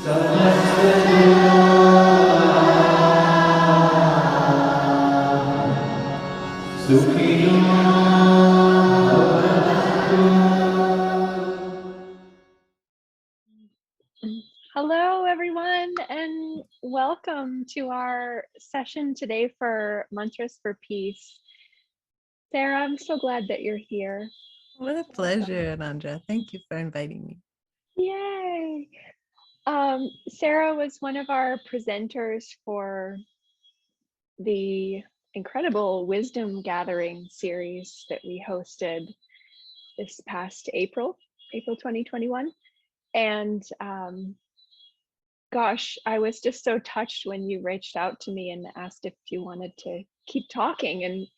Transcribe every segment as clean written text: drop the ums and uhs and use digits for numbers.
Hello, everyone, and welcome to our session today for Mantras for Peace. Sarah, I'm so glad that you're here. What a pleasure, Anandra. Thank you for inviting me. Yay! Sarah was one of our presenters for the incredible wisdom gathering series that we hosted this past April 2021. And gosh, I was just so touched when you reached out to me and asked if you wanted to keep talking.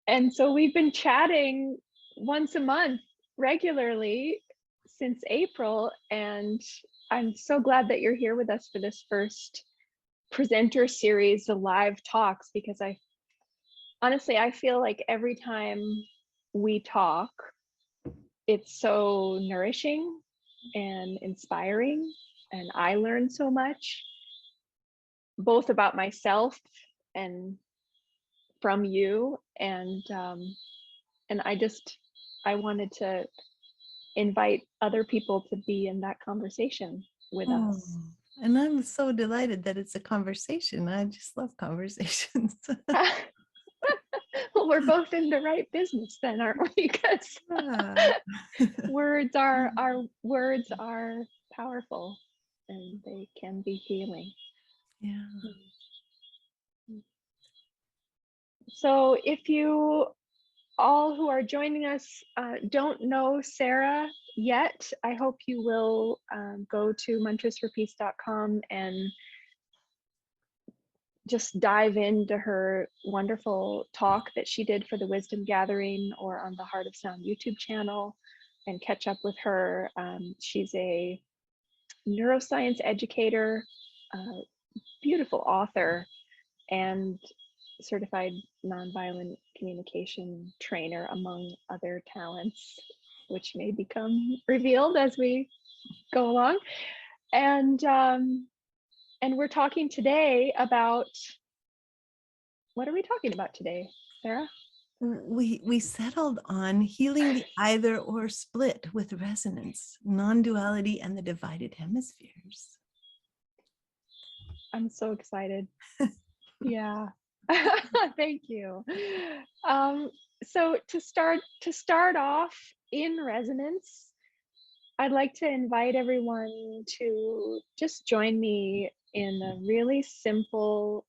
And so we've been chatting once a month regularly since April. And I'm so glad that you're here with us for this first presenter series, the live talks, because I feel like every time we talk, it's so nourishing and inspiring. And I learn so much, both about myself and from you. And I wanted to invite other people to be in that conversation with us. And I'm so delighted that it's a conversation. I just love conversations. Well, we're both in the right business then, aren't we? Because words are powerful and they can be healing. Yeah. So if you all who are joining us don't know Sarah yet, I hope you will go to mantrasforpeace.com and just dive into her wonderful talk that she did for the Wisdom Gathering or on the Heart of Sound YouTube channel and catch up with her. She's a neuroscience educator, beautiful author, and certified nonviolent communication trainer, among other talents, which may become revealed as we go along. And we're talking today about, what are we talking about today, Sarah? We settled on healing the either or split with resonance, non-duality, and the divided hemispheres. I'm so excited. Yeah. Thank you. So to start off in resonance, I'd like to invite everyone to just join me in a really simple,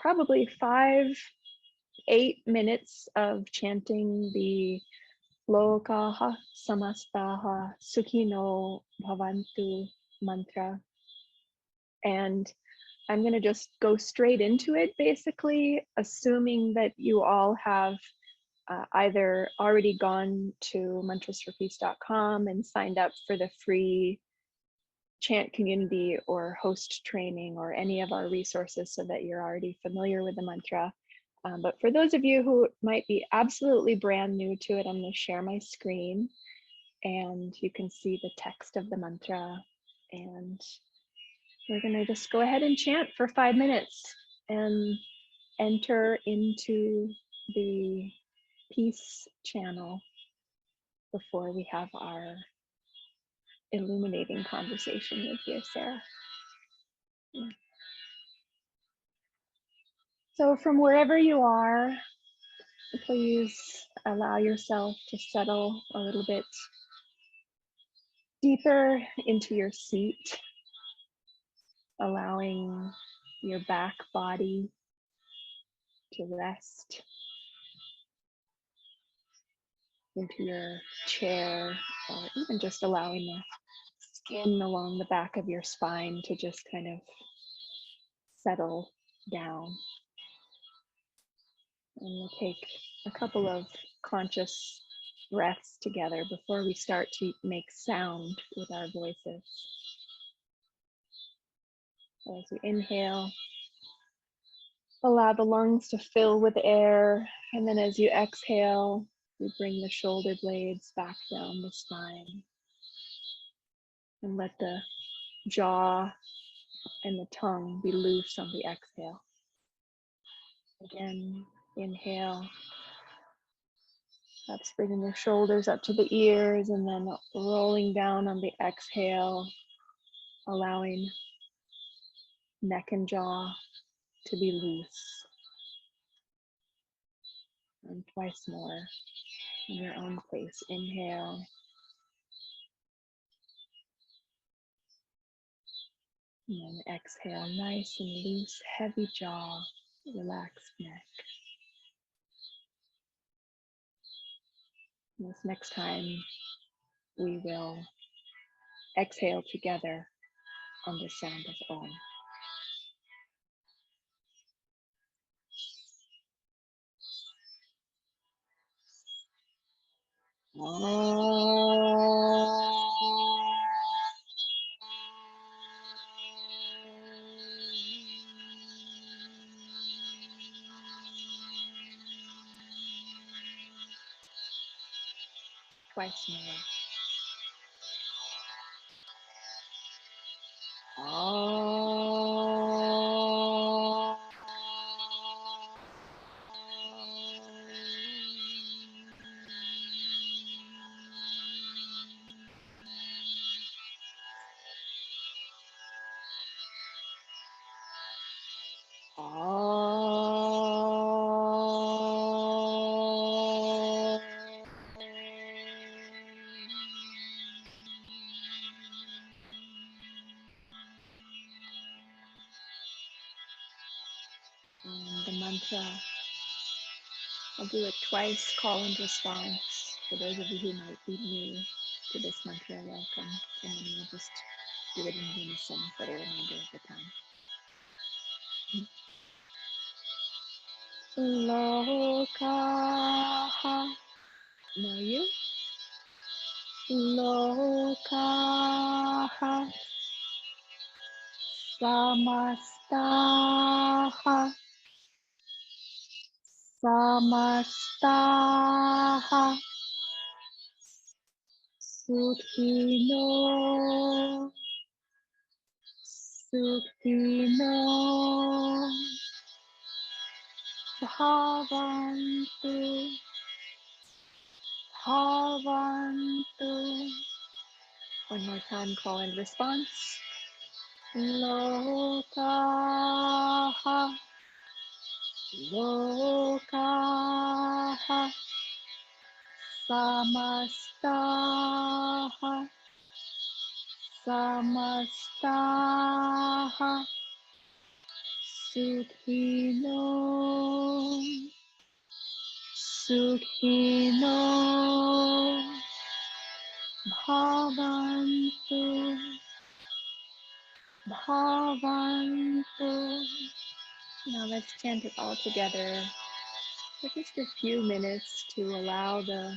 probably 5-8 minutes of chanting the Lokaha Samastaha Sukhino Bhavantu mantra. And I'm going to just go straight into it, basically, assuming that you all have either already gone to mantrasforpeace.com and signed up for the free chant community or host training or any of our resources so that you're already familiar with the mantra. But for those of you who might be absolutely brand new to it, I'm going to share my screen and you can see the text of the mantra. And we're going to just go ahead and chant for 5 minutes and enter into the peace channel before we have our illuminating conversation with you, Sarah. Yeah. So from wherever you are, please allow yourself to settle a little bit deeper into your seat, allowing your back body to rest into your chair, or even just allowing the skin along the back of your spine to just kind of settle down. And we'll take a couple of conscious breaths together before we start to make sound with our voices. So as we inhale, allow the lungs to fill with air, and then as you exhale, you bring the shoulder blades back down the spine and let the jaw and the tongue be loose on the exhale. Again, inhale. That's bringing the shoulders up to the ears and then rolling down on the exhale, allowing neck and jaw to be loose. And twice more in your own place. Inhale. And then exhale, nice and loose, heavy jaw, relaxed neck. And this next time, we will exhale together on the sound of Om. Twice more. The mantra, I'll do it twice, call and response. For those of you who might be new to this mantra, welcome. And then we'll just do it in unison for the remainder of the time. Lokaha. Now you. Lokaha. Samastaha. Samastaha. Sukhino. Sukhino. Bhavantu. Bhavantu. One more time, call and response. Lokaha. Lokaha. Samastaha. Samastaha. Sukhino. Sukhino. Bhavantu. Bhavantu. Now let's chant it all together for just a few minutes to allow the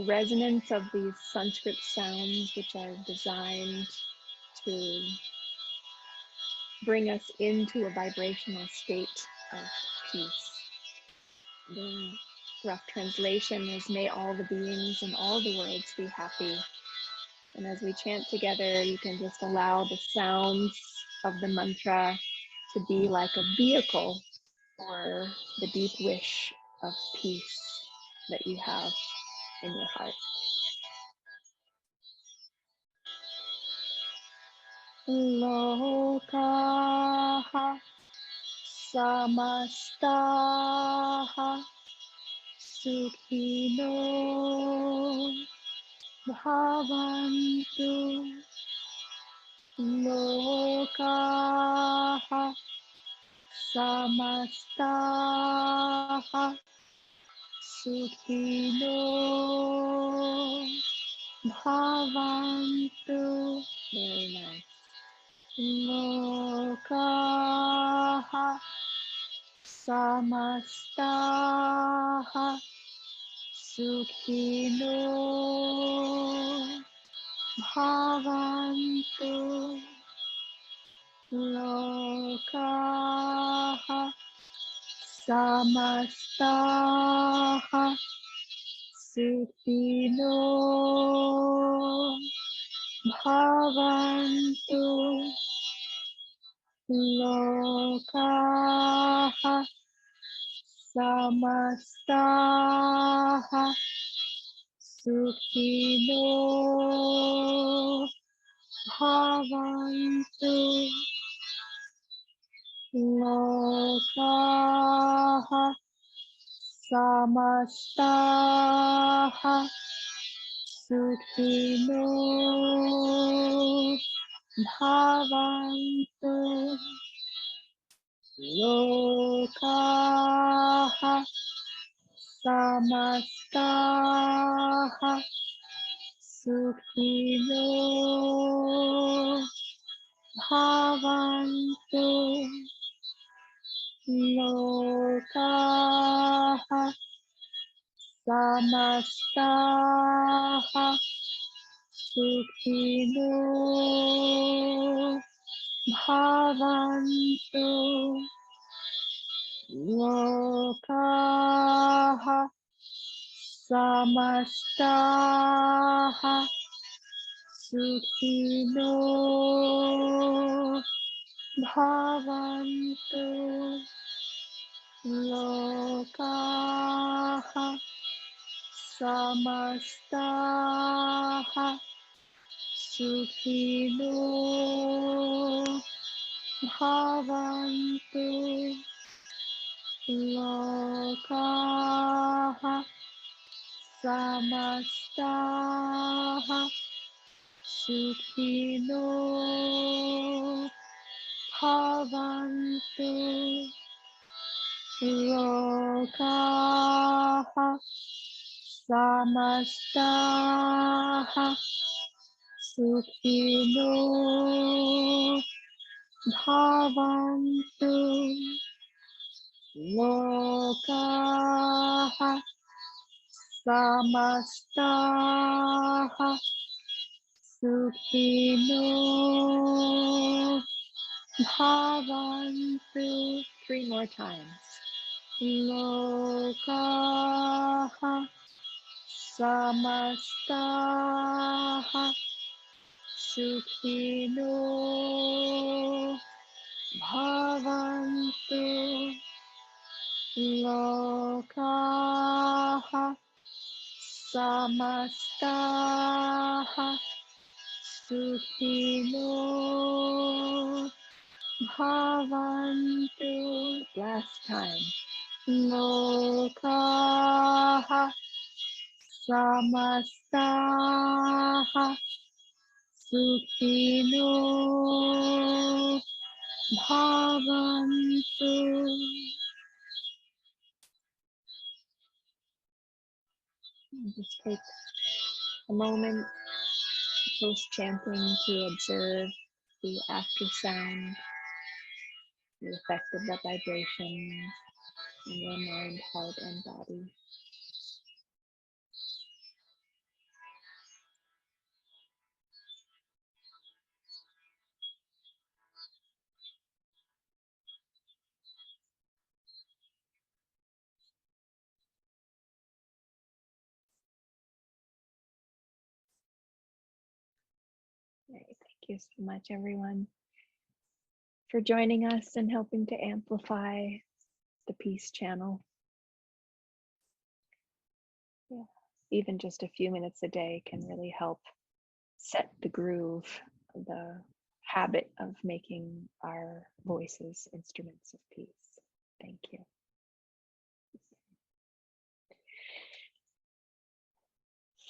resonance of these Sanskrit sounds, which are designed to bring us into a vibrational state of peace. The rough translation is, may all the beings in all the worlds be happy. And as we chant together, you can just allow the sounds of the mantra to be like a vehicle for the deep wish of peace that you have in your heart. Lokaha samastaha sukhino bhavantu. Lokaha samastaha sukhino bhavantu. Very nice. Lokaha samastaha sukhino bhavantu. Lokaha samastaha sukhino bhavantu. Lokaha Samastaha Sukhino Bhavantu. Lokaha Samastaha Sukhino Bhavantu. Lokaha Samastaha Sukhino Bhavantu. Lokaha Samastaha Sukhino Bhavantu. Lokaha Samastaha Sukhino Bhavantu. Lokaha Samastaha Sukhino Bhavantu. Lokaha Samastaha Sukhino Bhavantu. Lokaha Samastaha Sukhino Bhavantu. Lokaha Samastaha Sukhino Bhavantu. 3 more times. Lokaha Samastaha Sukhino Bhavantu. Lokaha Samastaha Sukhino Bhavantu. Last time. Lokaha Samastaha Sukhino Bhavantu. Just take a moment post chanting to observe the after sound, the effect of the vibration in your mind, heart, and body. Right. Thank you so much, everyone, for joining us and helping to amplify the peace channel. Yeah. Even just a few minutes a day can really help set the groove, the habit of making our voices instruments of peace. Thank you.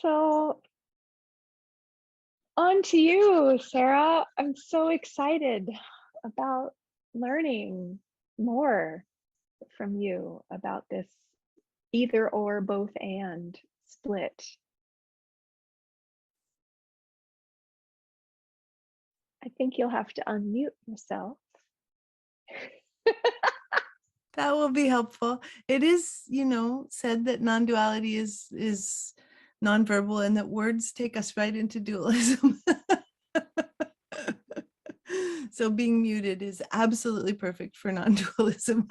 So on to you, Sarah. I'm so excited about learning more from you about this either or, both and split. I think you'll have to unmute yourself. That will be helpful. It is, said that non-duality is nonverbal and that words take us right into dualism. So being muted is absolutely perfect for non-dualism.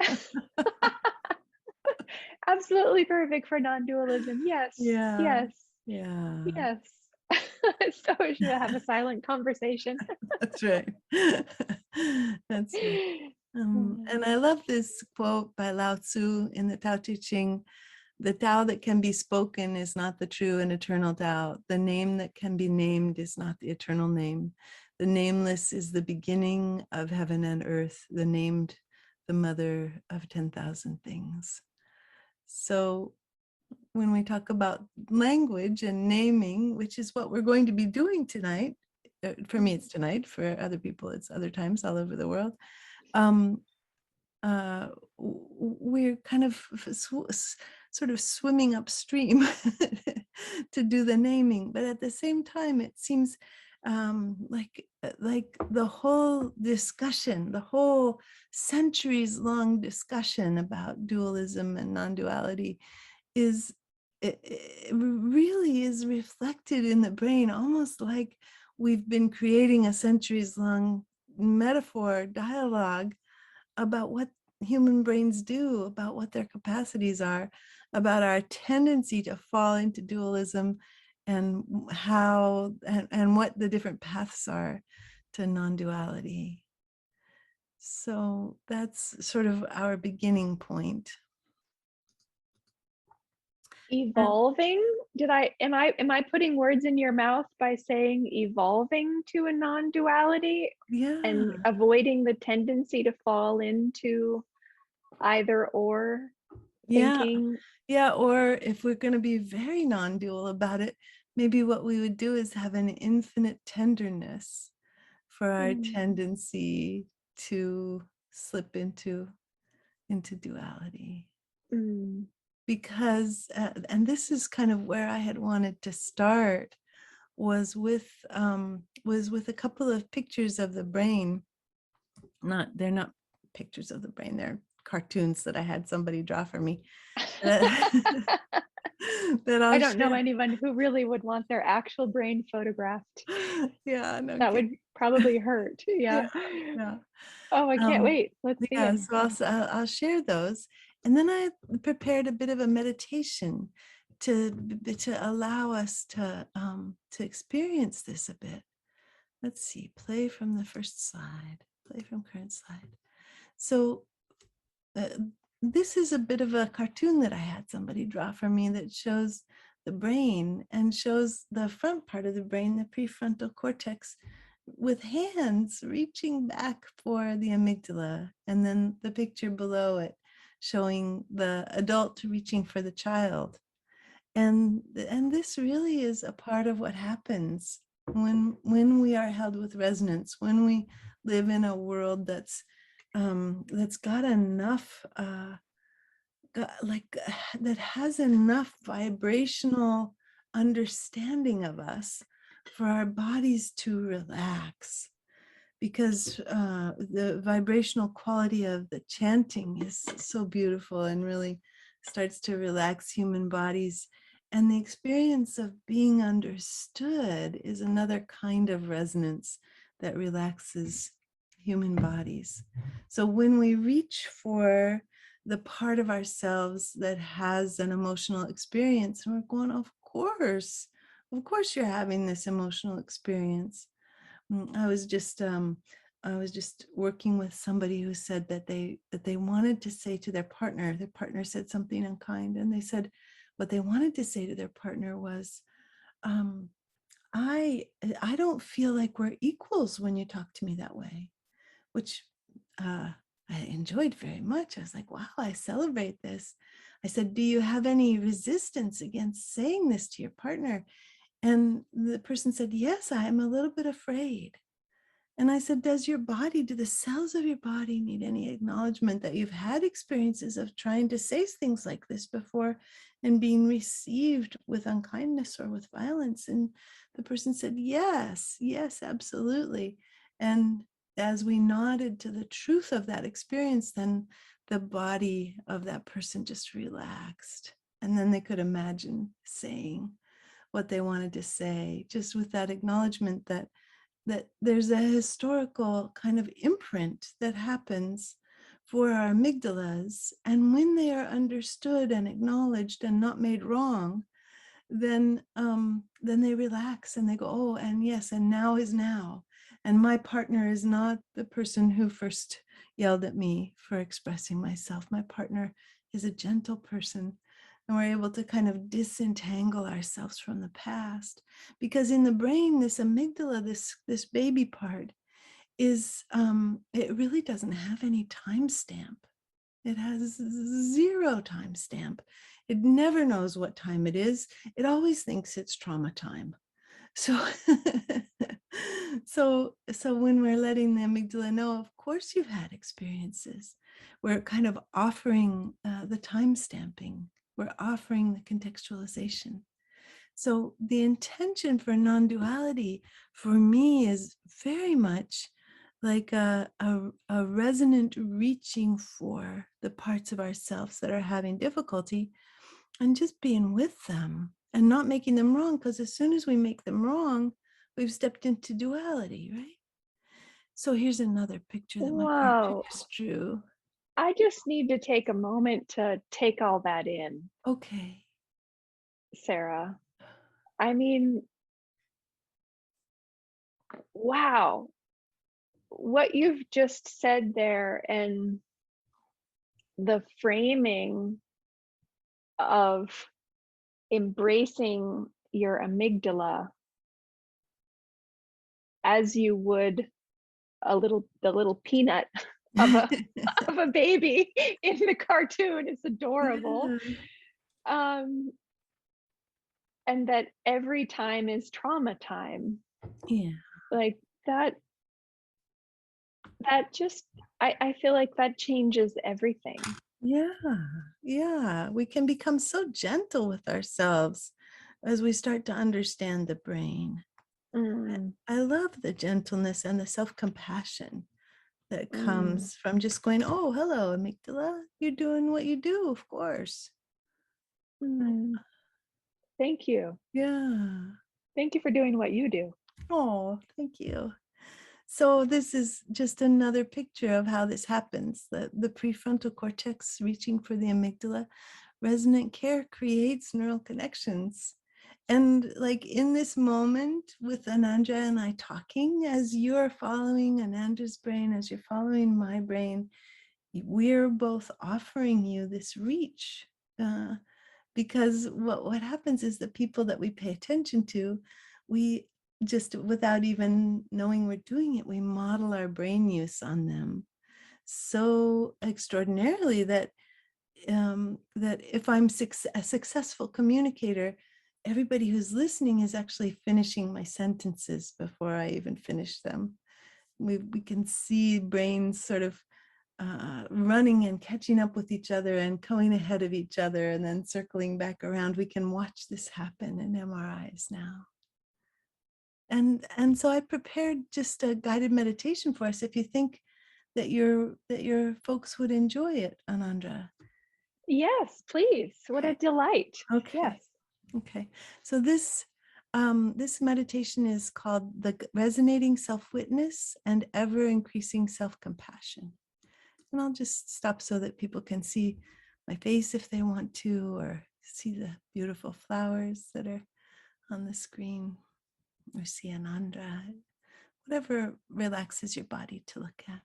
Absolutely perfect for non-dualism. Yes. Yeah. Yes. Yeah. Yes. So we should have a silent conversation. That's right. That's right. And I love this quote by Lao Tzu in the Tao Te Ching. The Tao that can be spoken is not the true and eternal Tao. The name that can be named is not the eternal name. The nameless is the beginning of heaven and earth, the named, the mother of 10,000 things. So when we talk about language and naming, which is what we're going to be doing tonight, for me it's tonight, for other people it's other times all over the world, we're kind of sort of swimming upstream to do the naming, but at the same time it seems like the whole discussion, the whole centuries-long discussion about dualism and non-duality is it really is reflected in the brain, almost like we've been creating a centuries-long metaphor dialogue about what human brains do, about what their capacities are, about our tendency to fall into dualism, and how and what the different paths are to non-duality. So that's sort of our beginning point. Evolving? Am I putting words in your mouth by saying evolving to a non-duality Yeah. and avoiding the tendency to fall into either or Yeah. thinking? Yeah, or if we're going to be very non-dual about it, maybe what we would do is have an infinite tenderness for our tendency to slip into duality. Mm. Because, and this is kind of where I had wanted to start, was with a couple of pictures of the brain. They're not pictures of the brain, they're cartoons that I had somebody draw for me. That I I'll don't know share. anyone who really would want their actual brain photographed. Yeah, no That kidding. would probably hurt. Yeah. Yeah, yeah. Oh, I can't wait. Let's see Yeah, them. so I'll share those. And then I prepared a bit of a meditation to allow us to experience this a bit. Let's see, play from the first slide, play from current slide. So uh, this is a bit of a cartoon that I had somebody draw for me that shows the brain and shows the front part of the brain, the prefrontal cortex, with hands reaching back for the amygdala, and then the picture below it showing the adult reaching for the child. And this really is a part of what happens when we are held with resonance, when we live in a world that's got enough that has enough vibrational understanding of us for our bodies to relax, because the vibrational quality of the chanting is so beautiful and really starts to relax human bodies. And the experience of being understood is another kind of resonance that relaxes human bodies. So when we reach for the part of ourselves that has an emotional experience, and we're going, of course you're having this emotional experience. I was just working with somebody who said that they wanted to say to their partner said something unkind, and they said what they wanted to say to their partner was, I don't feel like we're equals when you talk to me that way, which I enjoyed very much. I was like, wow, I celebrate this. I said, do you have any resistance against saying this to your partner? And the person said, yes, I'm a little bit afraid. And I said, do the cells of your body need any acknowledgement that you've had experiences of trying to say things like this before and being received with unkindness or with violence? And the person said, yes, absolutely. And as we nodded to the truth of that experience, then the body of that person just relaxed. And then they could imagine saying what they wanted to say, just with that acknowledgement that there's a historical kind of imprint that happens for our amygdalas. And when they are understood and acknowledged and not made wrong, then they relax and they go, oh, and yes, and now is now. And my partner is not the person who first yelled at me for expressing myself. My partner is a gentle person. And we're able to kind of disentangle ourselves from the past. Because in the brain, this amygdala, this baby part, is it really doesn't have any timestamp. It has 0 timestamp. It never knows what time it is. It always thinks it's trauma time. So, so when we're letting the amygdala know, of course you've had experiences, we're kind of offering the time stamping. We're offering the contextualization. So the intention for non-duality for me is very much like a resonant reaching for the parts of ourselves that are having difficulty and just being with them and not making them wrong, because as soon as we make them wrong, we've stepped into duality, right? So here's another picture that my partner Whoa. just drew. I just need to take a moment to take all that in, Okay. Sarah. I mean, wow. What you've just said there and the framing of embracing your amygdala as you would the little peanut of a of a baby in the cartoon is adorable. Yeah. Um, and that every time is trauma time. Yeah. Like that that just I feel like that changes everything. Yeah, yeah. We can become so gentle with ourselves as we start to understand the brain. Mm, I love the gentleness and the self-compassion that mm, comes from just going, oh, hello, amygdala, you're doing what you do, of course. mm. Thank you. Yeah. Thank you for doing what you do. Oh, thank you. So this is just another picture of how this happens. The prefrontal cortex reaching for the amygdala. Resonant care creates neural connections. And like in this moment with Anandra and I talking, as you're following Anandra's brain, as you're following my brain, we're both offering you this reach. Because what happens is the people that we pay attention to, we just without even knowing we're doing it, we model our brain use on them so extraordinarily that that if I'm a successful communicator, everybody who's listening is actually finishing my sentences before I even finish them. We can see brains sort of running and catching up with each other and going ahead of each other and then circling back around. We can watch this happen in MRIs now. And so I prepared just a guided meditation for us if you think that your folks would enjoy it, Anandra. Yes, please. What a Okay. delight. Okay. Yes. Okay. So this meditation is called the Resonating Self-Witness and Ever Increasing Self-Compassion. And I'll just stop so that people can see my face if they want to, or see the beautiful flowers that are on the screen, or see Anandra, whatever relaxes your body to look at.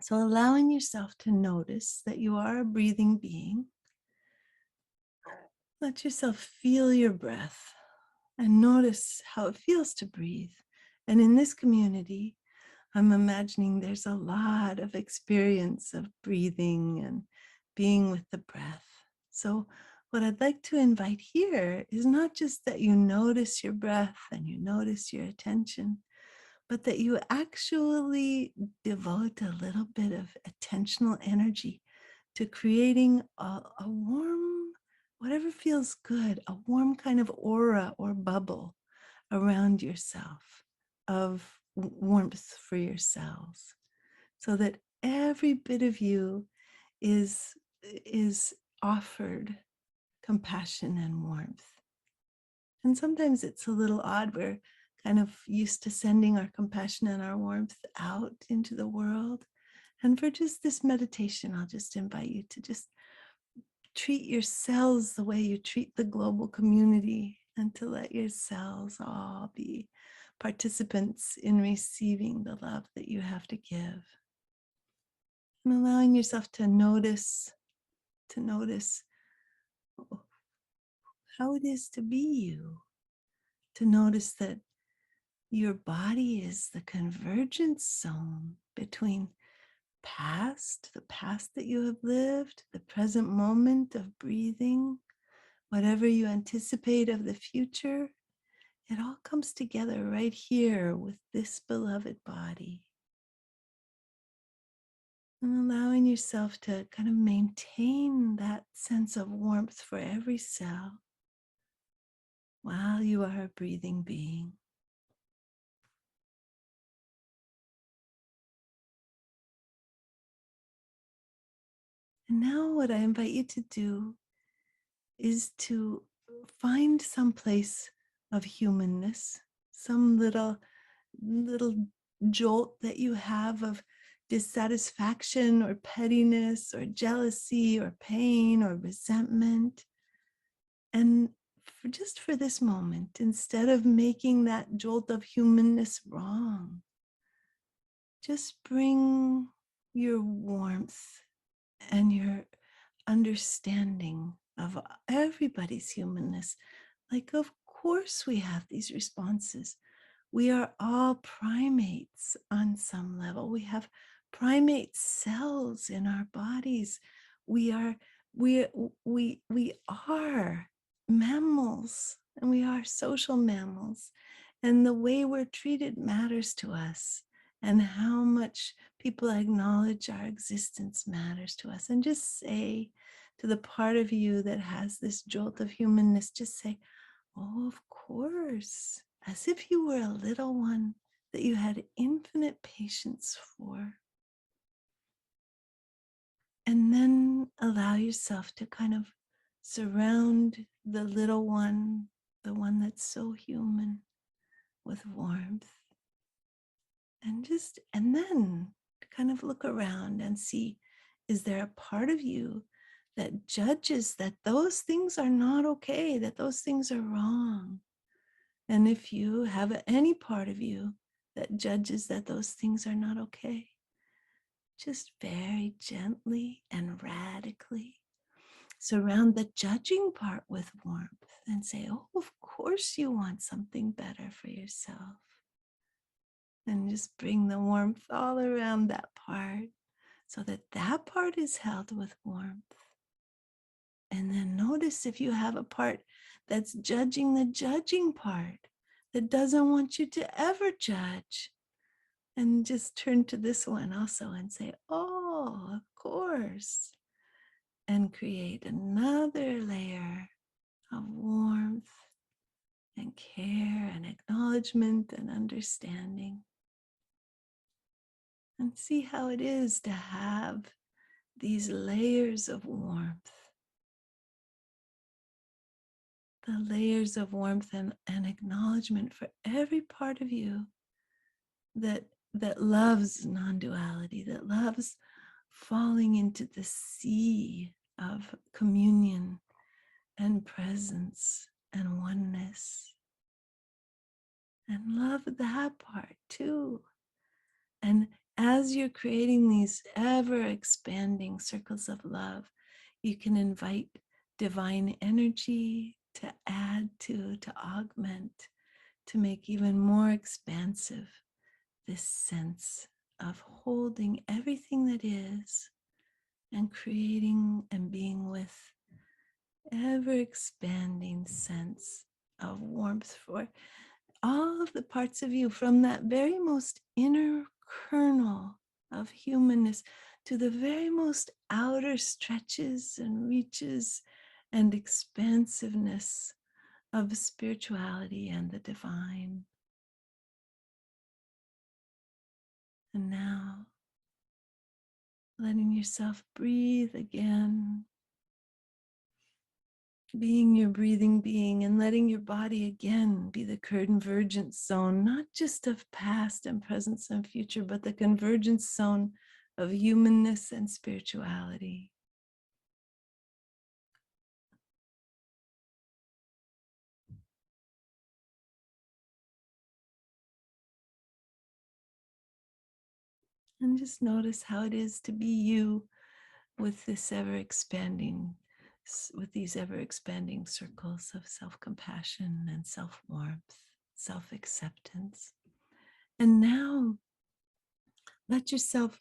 So allowing yourself to notice that you are a breathing being. Let yourself feel your breath and notice how it feels to breathe. And in this community, I'm imagining there's a lot of experience of breathing and being with the breath. So what I'd like to invite here is not just that you notice your breath and you notice your attention, but that you actually devote a little bit of attentional energy to creating a warm, whatever feels good, a warm kind of aura or bubble around yourself of warmth for your cells, so that every bit of you is offered compassion and warmth. And sometimes it's a little odd. We're kind of used to sending our compassion and our warmth out into the world. And for just this meditation, I'll just invite you to just treat your cells the way you treat the global community, and to let your cells all be participants in receiving the love that you have to give. And allowing yourself to notice how it is to be you, to notice that your body is the convergence zone between the past that you have lived, the present moment of breathing, whatever you anticipate of the future. It all comes together right here with this beloved body. And allowing yourself to kind of maintain that sense of warmth for every cell while you are a breathing being. And now what I invite you to do is to find some place of humanness, some little jolt that you have of dissatisfaction or pettiness or jealousy or pain or resentment. And just for this moment, instead of making that jolt of humanness wrong, just bring your warmth and your understanding of everybody's humanness. Like, of course, we have these responses. We are all primates on some level. We have primate cells in our bodies. We are mammals, and we are social mammals. And the way we're treated matters to us, and how much people acknowledge our existence matters to us. And just say to the part of you that has this jolt of humanness, just say, oh, of course, as if you were a little one that you had infinite patience for. And then allow yourself to kind of surround the little one, the one that's so human, with warmth. And then kind of look around and see, is there a part of you that judges that those things are not okay, that those things are wrong? And if you have any part of you that judges that those things are not okay, just very gently and radically surround the judging part with warmth and say, oh, of course you want something better for yourself. And just bring the warmth all around that part so that that part is held with warmth. And then notice if you have a part that's judging the judging part, that doesn't want you to ever judge. And just turn to this one also and say, oh, of course. And create another layer of warmth and care and acknowledgement and understanding. And see how it is to have these layers of warmth. The layers of warmth and acknowledgement for every part of you that loves non-duality, that loves falling into the sea of communion and presence and oneness. And love that part too. And as you're creating these ever expanding circles of love, you can invite divine energy to add to augment, to make even more expansive this sense of holding everything that is and creating and being with ever expanding sense of warmth for all of the parts of you, from that very most inner kernel of humanness to the very most outer stretches and reaches and expansiveness of spirituality and the divine. And now, letting yourself breathe again, being your breathing being, and letting your body again be the convergence zone, not just of past and present and future, but the convergence zone of humanness and spirituality. And just notice how it is to be you with this with these ever expanding circles of self-compassion and self-warmth, self-acceptance. And now let yourself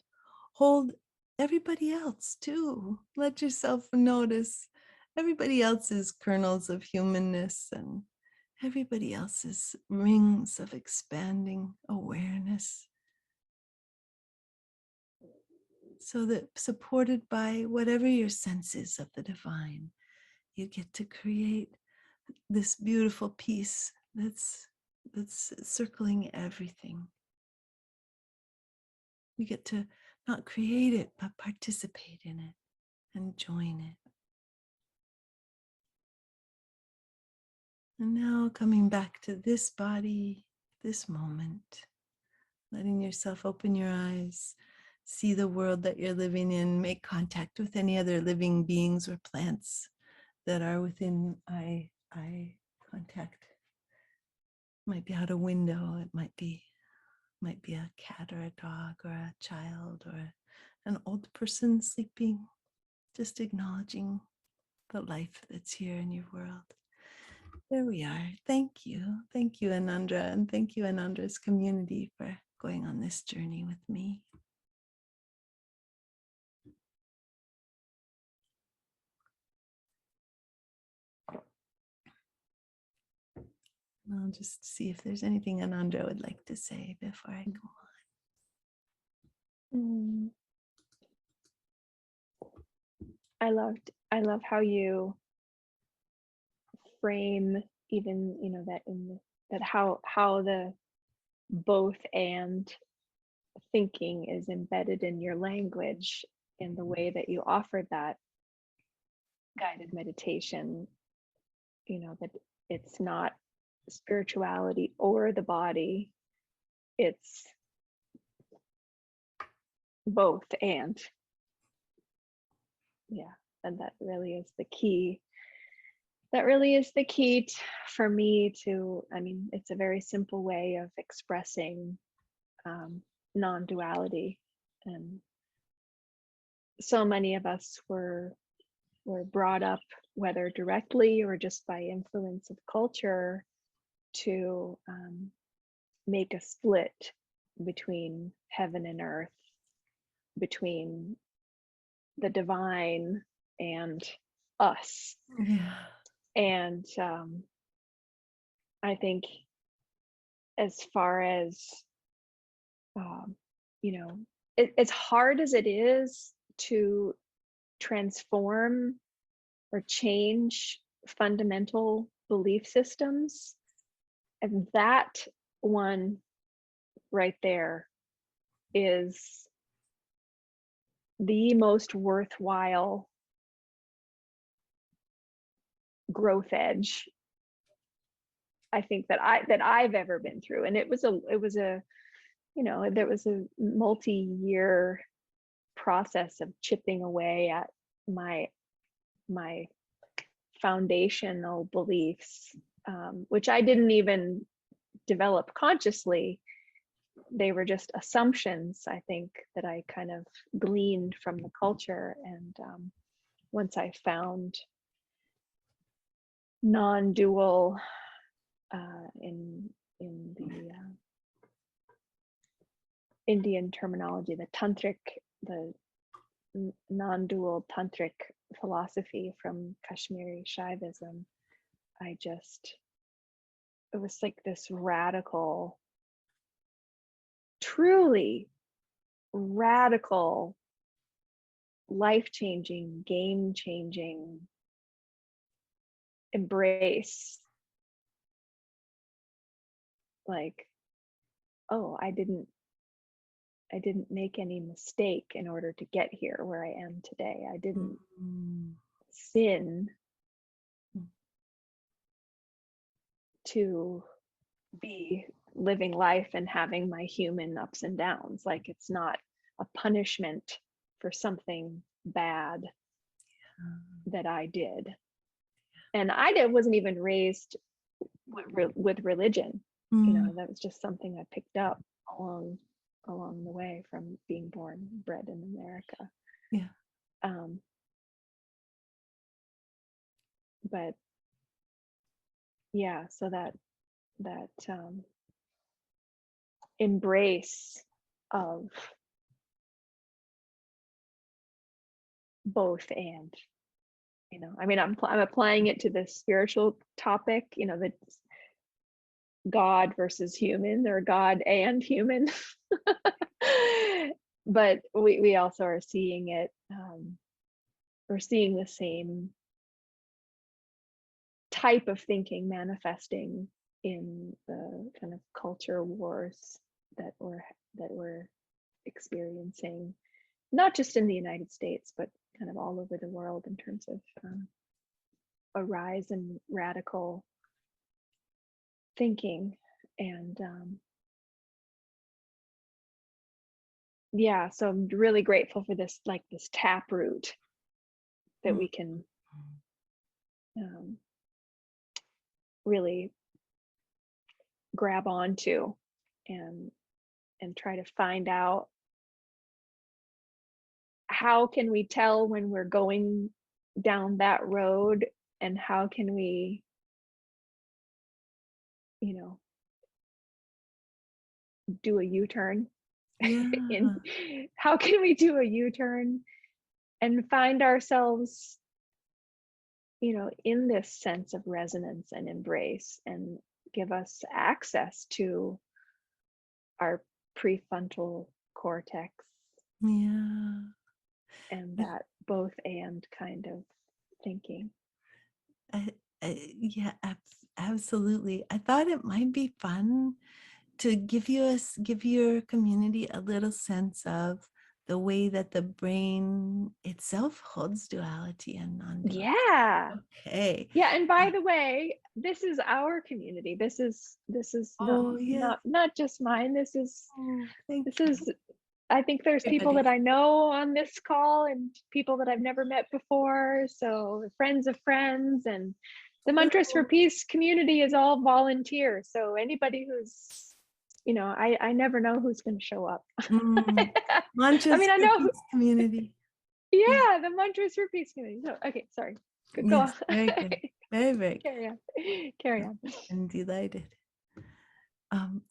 hold everybody else too. Let yourself notice everybody else's kernels of humanness and everybody else's rings of expanding awareness. So that, supported by whatever your sense is of the divine, you get to create this beautiful piece that's circling everything. You get to not create it, but participate in it and join it. And now coming back to this body, this moment, letting yourself open your eyes, see the world that you're living in, make contact with any other living beings or plants that are within eye contact. It might be out a window, it might be a cat or a dog or a child or an old person sleeping, just acknowledging the life that's here in your world. There we are. Thank you, Anandra, and thank you, Anandra's community, for going on this journey with me. I'll just see if there's anything Anandra would like to say before I go on. I love how you frame even, how the both and thinking is embedded in your language in the way that you offered that guided meditation, that it's not spirituality or the body, it's both and. Yeah, and that really is the key. For me to, it's a very simple way of expressing non-duality. And so many of us were brought up, whether directly or just by influence of culture, to make a split between heaven and earth, between the divine and us. Yeah. And I think as far as, as hard as it is to transform or change fundamental belief systems, and that one right there is the most worthwhile growth edge I think that I've ever been through. And it was a there was a multi-year process of chipping away at my foundational beliefs, which I didn't even develop consciously. They were just assumptions, I think, that I kind of gleaned from the culture. And once I found non-dual in the Indian terminology, the non-dual tantric philosophy from Kashmiri Shaivism, it was like this radical, truly radical, life-changing, game-changing embrace. Like, oh, I didn't make any mistake in order to get here where I am today. I didn't sin to be living life and having my human ups and downs. Like, it's not a punishment for something bad that I did. And I wasn't even raised with religion. That was just something I picked up along along the way from being born, bred in America. Yeah. Um, but yeah, so that embrace of both and, I mean, I'm applying it to this spiritual topic, the God versus human, or God and human. But we also are seeing it, we're seeing the same type of thinking manifesting in the kind of culture wars that we're experiencing, not just in the United States, but kind of all over the world, in terms of a rise in radical thinking. And yeah, so I'm really grateful for this, like this taproot that we can um, really grab onto, and try to find out, how can we tell when we're going down that road, and how can we, you know do a U-turn. Yeah. In how can we do a U-turn and find ourselves, in this sense of resonance and embrace, and give us access to our prefrontal cortex, Yeah. and that both and kind of thinking. Yeah, absolutely. I thought it might be fun to give your community a little sense of the way that the brain itself holds duality and non-duality. Yeah. Okay. Yeah, and by the way, this is our community. This is not Oh, yes. not just mine. Oh, thank This you. is I think there's people that Everybody's. I know on this call, and people that I've never met before. So friends of friends, and the Mantras for Oh, Peace community is all volunteer. So anybody who's, I never know who's going to show up. mm, I Mantras mean, I for know, Peace community. Yeah. yeah, the Mantras for Peace community. So, okay, sorry. Go on. Yes, very good. Very, very good. Carry on. Carry on. I'm delighted.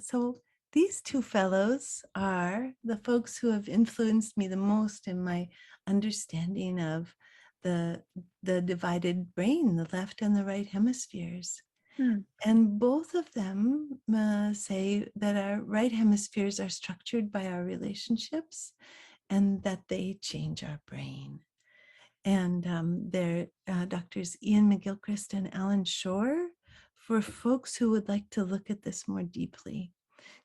So these two fellows are the folks who have influenced me the most in my understanding of the divided brain, the left and the right hemispheres. Hmm. And both of them say that our right hemispheres are structured by our relationships, and that they change our brain. And they're Doctors Ian McGilchrist and Alan Shore, for folks who would like to look at this more deeply.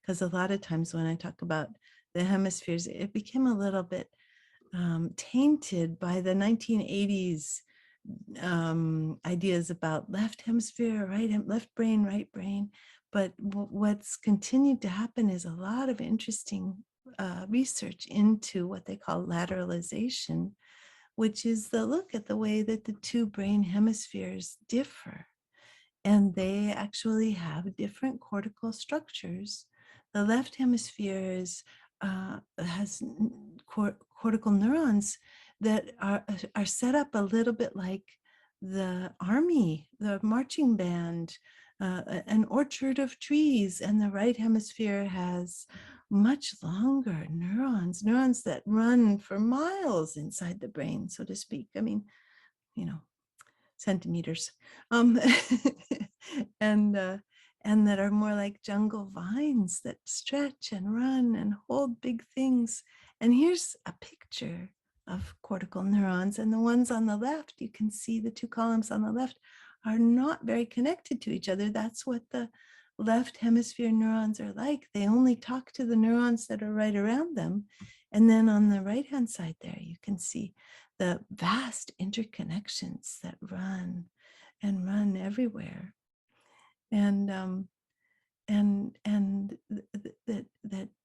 Because a lot of times when I talk about the hemispheres, it became a little bit tainted by the 1980s ideas about left hemisphere, left brain, right brain. But what's continued to happen is a lot of interesting research into what they call lateralization, which is the look at the way that the two brain hemispheres differ. And they actually have different cortical structures. The left hemisphere has cortical neurons that are set up a little bit like the army, the marching band, an orchard of trees. And the right hemisphere has much longer neurons that run for miles inside the brain, so to speak. I mean, centimeters, and that are more like jungle vines that stretch and run and hold big things. And here's a picture of cortical neurons, and the ones on the left, you can see the two columns on the left are not very connected to each other. That's what the left hemisphere neurons are like. They only talk to the neurons that are right around them. And then on the right hand side there, you can see the vast interconnections that run and run everywhere, and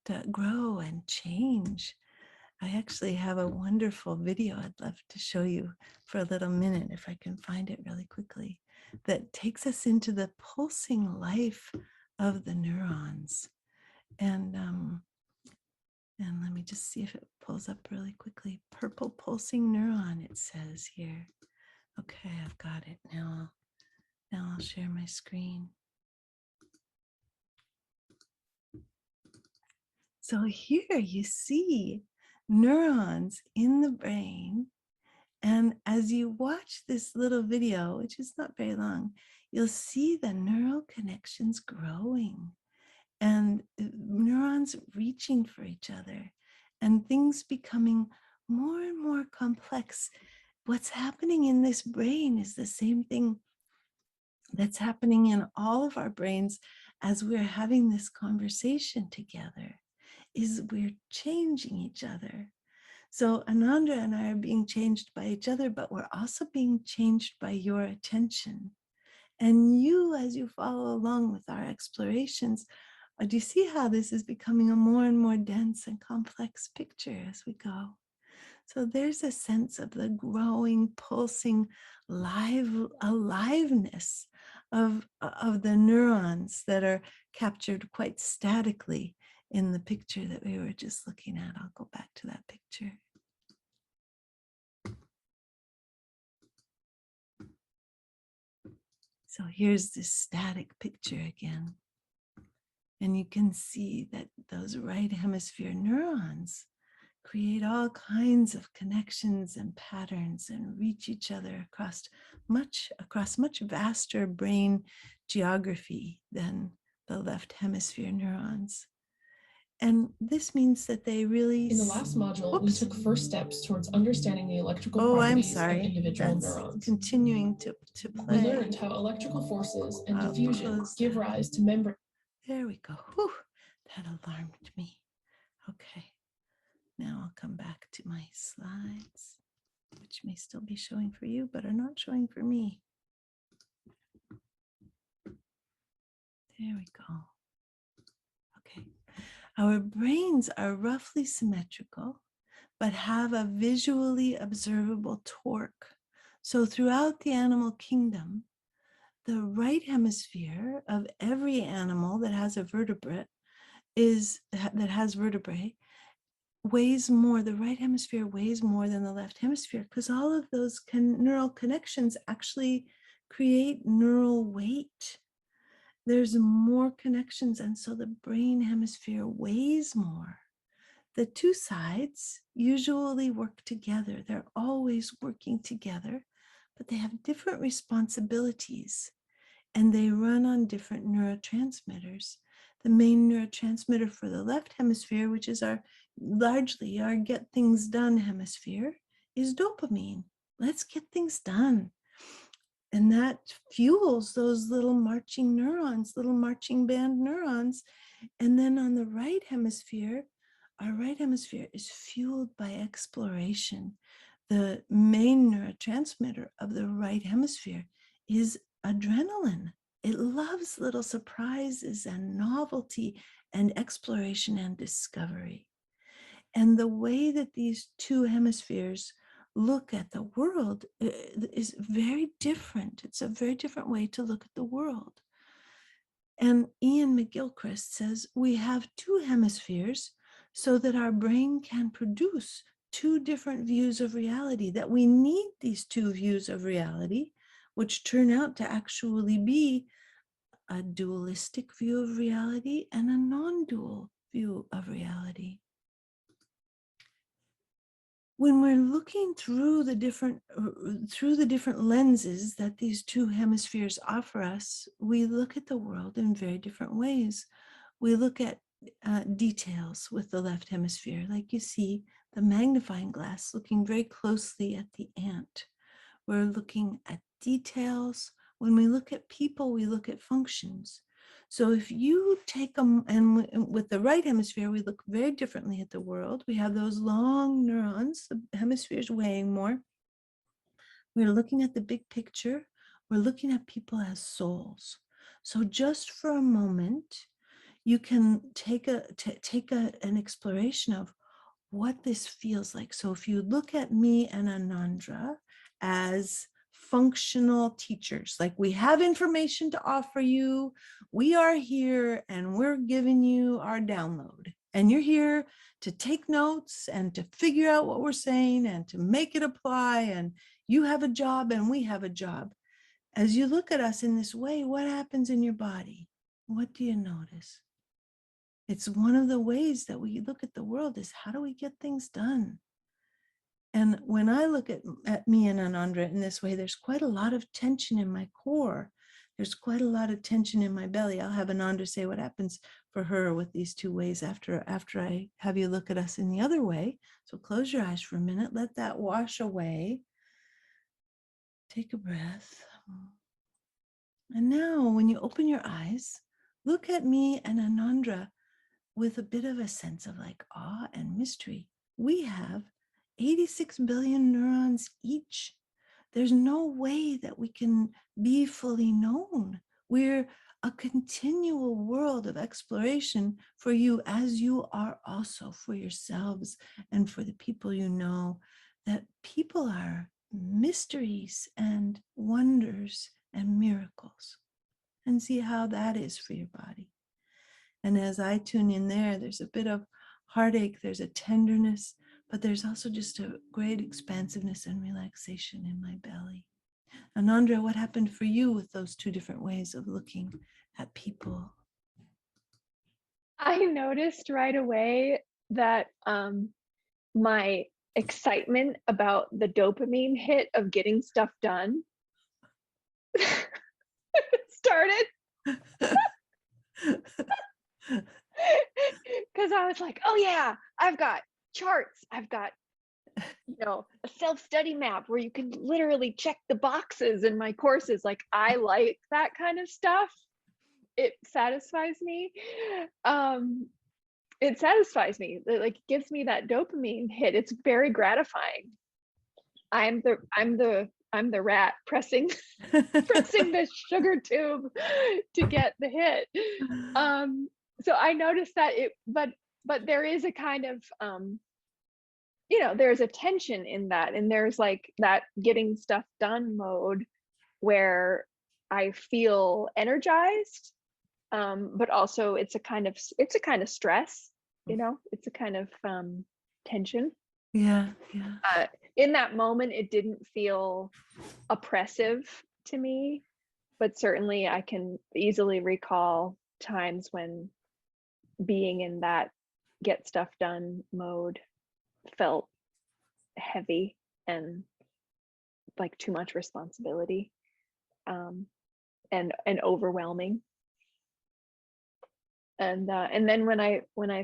that grow and change. I actually have a wonderful video I'd love to show you for a little minute, if I can find it really quickly, that takes us into the pulsing life of the neurons. And And let me just see if it pulls up really quickly. Purple pulsing neuron, it says here. Okay, I've got it now. Now I'll share my screen. So here you see neurons in the brain. And as you watch this little video, which is not very long, you'll see the neural connections growing and neurons reaching for each other and things becoming more and more complex. What's happening in this brain is the same thing that's happening in all of our brains as we're having this conversation together, is we're changing each other. So Anandra and I are being changed by each other, but we're also being changed by your attention. And you, as you follow along with our explorations, do you see how this is becoming a more and more dense and complex picture as we go? So there's a sense of the growing, pulsing, aliveness of the neurons that are captured quite statically in the picture that we were just looking at. I'll go back to that picture. So here's this static picture again. And you can see that those right hemisphere neurons create all kinds of connections and patterns and reach each other across much vaster brain geography than the left hemisphere neurons. And this means that they really... In the last module, we took first steps towards understanding the electrical properties of individual neurons. Continuing to play. We learned how electrical forces and diffusion give rise to membrane. There we go. Whew, that alarmed me. Okay. Now I'll come back to my slides, which may still be showing for you, but are not showing for me. There we go. Okay. Our brains are roughly symmetrical, but have a visually observable torque. So throughout the animal kingdom, the right hemisphere of every animal that has a vertebrate weighs more, the right hemisphere weighs more than the left hemisphere, because all of those neural connections actually create neural weight. There's more connections, and so the brain hemisphere weighs more. The two sides usually work together. They're always working together, but they have different responsibilities, and they run on different neurotransmitters. The main neurotransmitter for the left hemisphere, which is largely our get things done hemisphere, is dopamine. Let's get things done. And that fuels those little marching neurons, little marching band neurons. And then on the right hemisphere, our right hemisphere is fueled by exploration. The main neurotransmitter of the right hemisphere is adrenaline. It loves little surprises and novelty and exploration and discovery. And the way that these two hemispheres look at the world is very different. It's a very different way to look at the world. And Ian McGilchrist says we have two hemispheres so that our brain can produce two different views of reality, that we need these two views of reality, which turn out to actually be a dualistic view of reality and a non-dual view of reality. When we're looking through the different lenses that these two hemispheres offer us, we look at the world in very different ways. We look at details with the left hemisphere, like you see the magnifying glass looking very closely at the ant. We're looking at details. When we look at people, we look at functions. So if you take them, and with the right hemisphere, we look very differently at the world. We have those long neurons, the hemispheres weighing more. We're looking at the big picture. We're looking at people as souls. So just for a moment, you can take an exploration of what this feels like. So if you look at me and Anandra as functional teachers, like we have information to offer you, we are here and we're giving you our download. And you're here to take notes and to figure out what we're saying and to make it apply. And you have a job and we have a job. As you look at us in this way, what happens in your body? What do you notice? It's one of the ways that we look at the world is how do we get things done? And when I look at me and Anandra in this way, there's quite a lot of tension in my core. There's quite a lot of tension in my belly. I'll have Anandra say what happens for her with these two ways after I have you look at us in the other way. So close your eyes for a minute. Let that wash away. Take a breath. And now when you open your eyes, look at me and Anandra with a bit of a sense of like awe and mystery. We have 86 billion neurons each. There's no way that we can be fully known. We're a continual world of exploration for you, as you are also for yourselves and for the people you know, that people are mysteries and wonders and miracles. And see how that is for your body. And as I tune in there, there's a bit of heartache, there's a tenderness, but there's also just a great expansiveness and relaxation in my belly. Anandra, what happened for you with those two different ways of looking at people? I noticed right away that my excitement about the dopamine hit of getting stuff done started. Because I was like, oh yeah, I've got charts. I've got, a self-study map where you can literally check the boxes in my courses. Like, I like that kind of stuff. It satisfies me. It satisfies me. It like gives me that dopamine hit. It's very gratifying. I'm the rat pressing the sugar tube to get the hit. So I noticed that but there is a kind of there's a tension in that, and there's like that getting stuff done mode where I feel energized, but also it's a kind of stress, it's a kind of tension. Yeah. In that moment, it didn't feel oppressive to me, but certainly I can easily recall times when being in that get stuff done mode felt heavy and like too much responsibility, and overwhelming. And then when I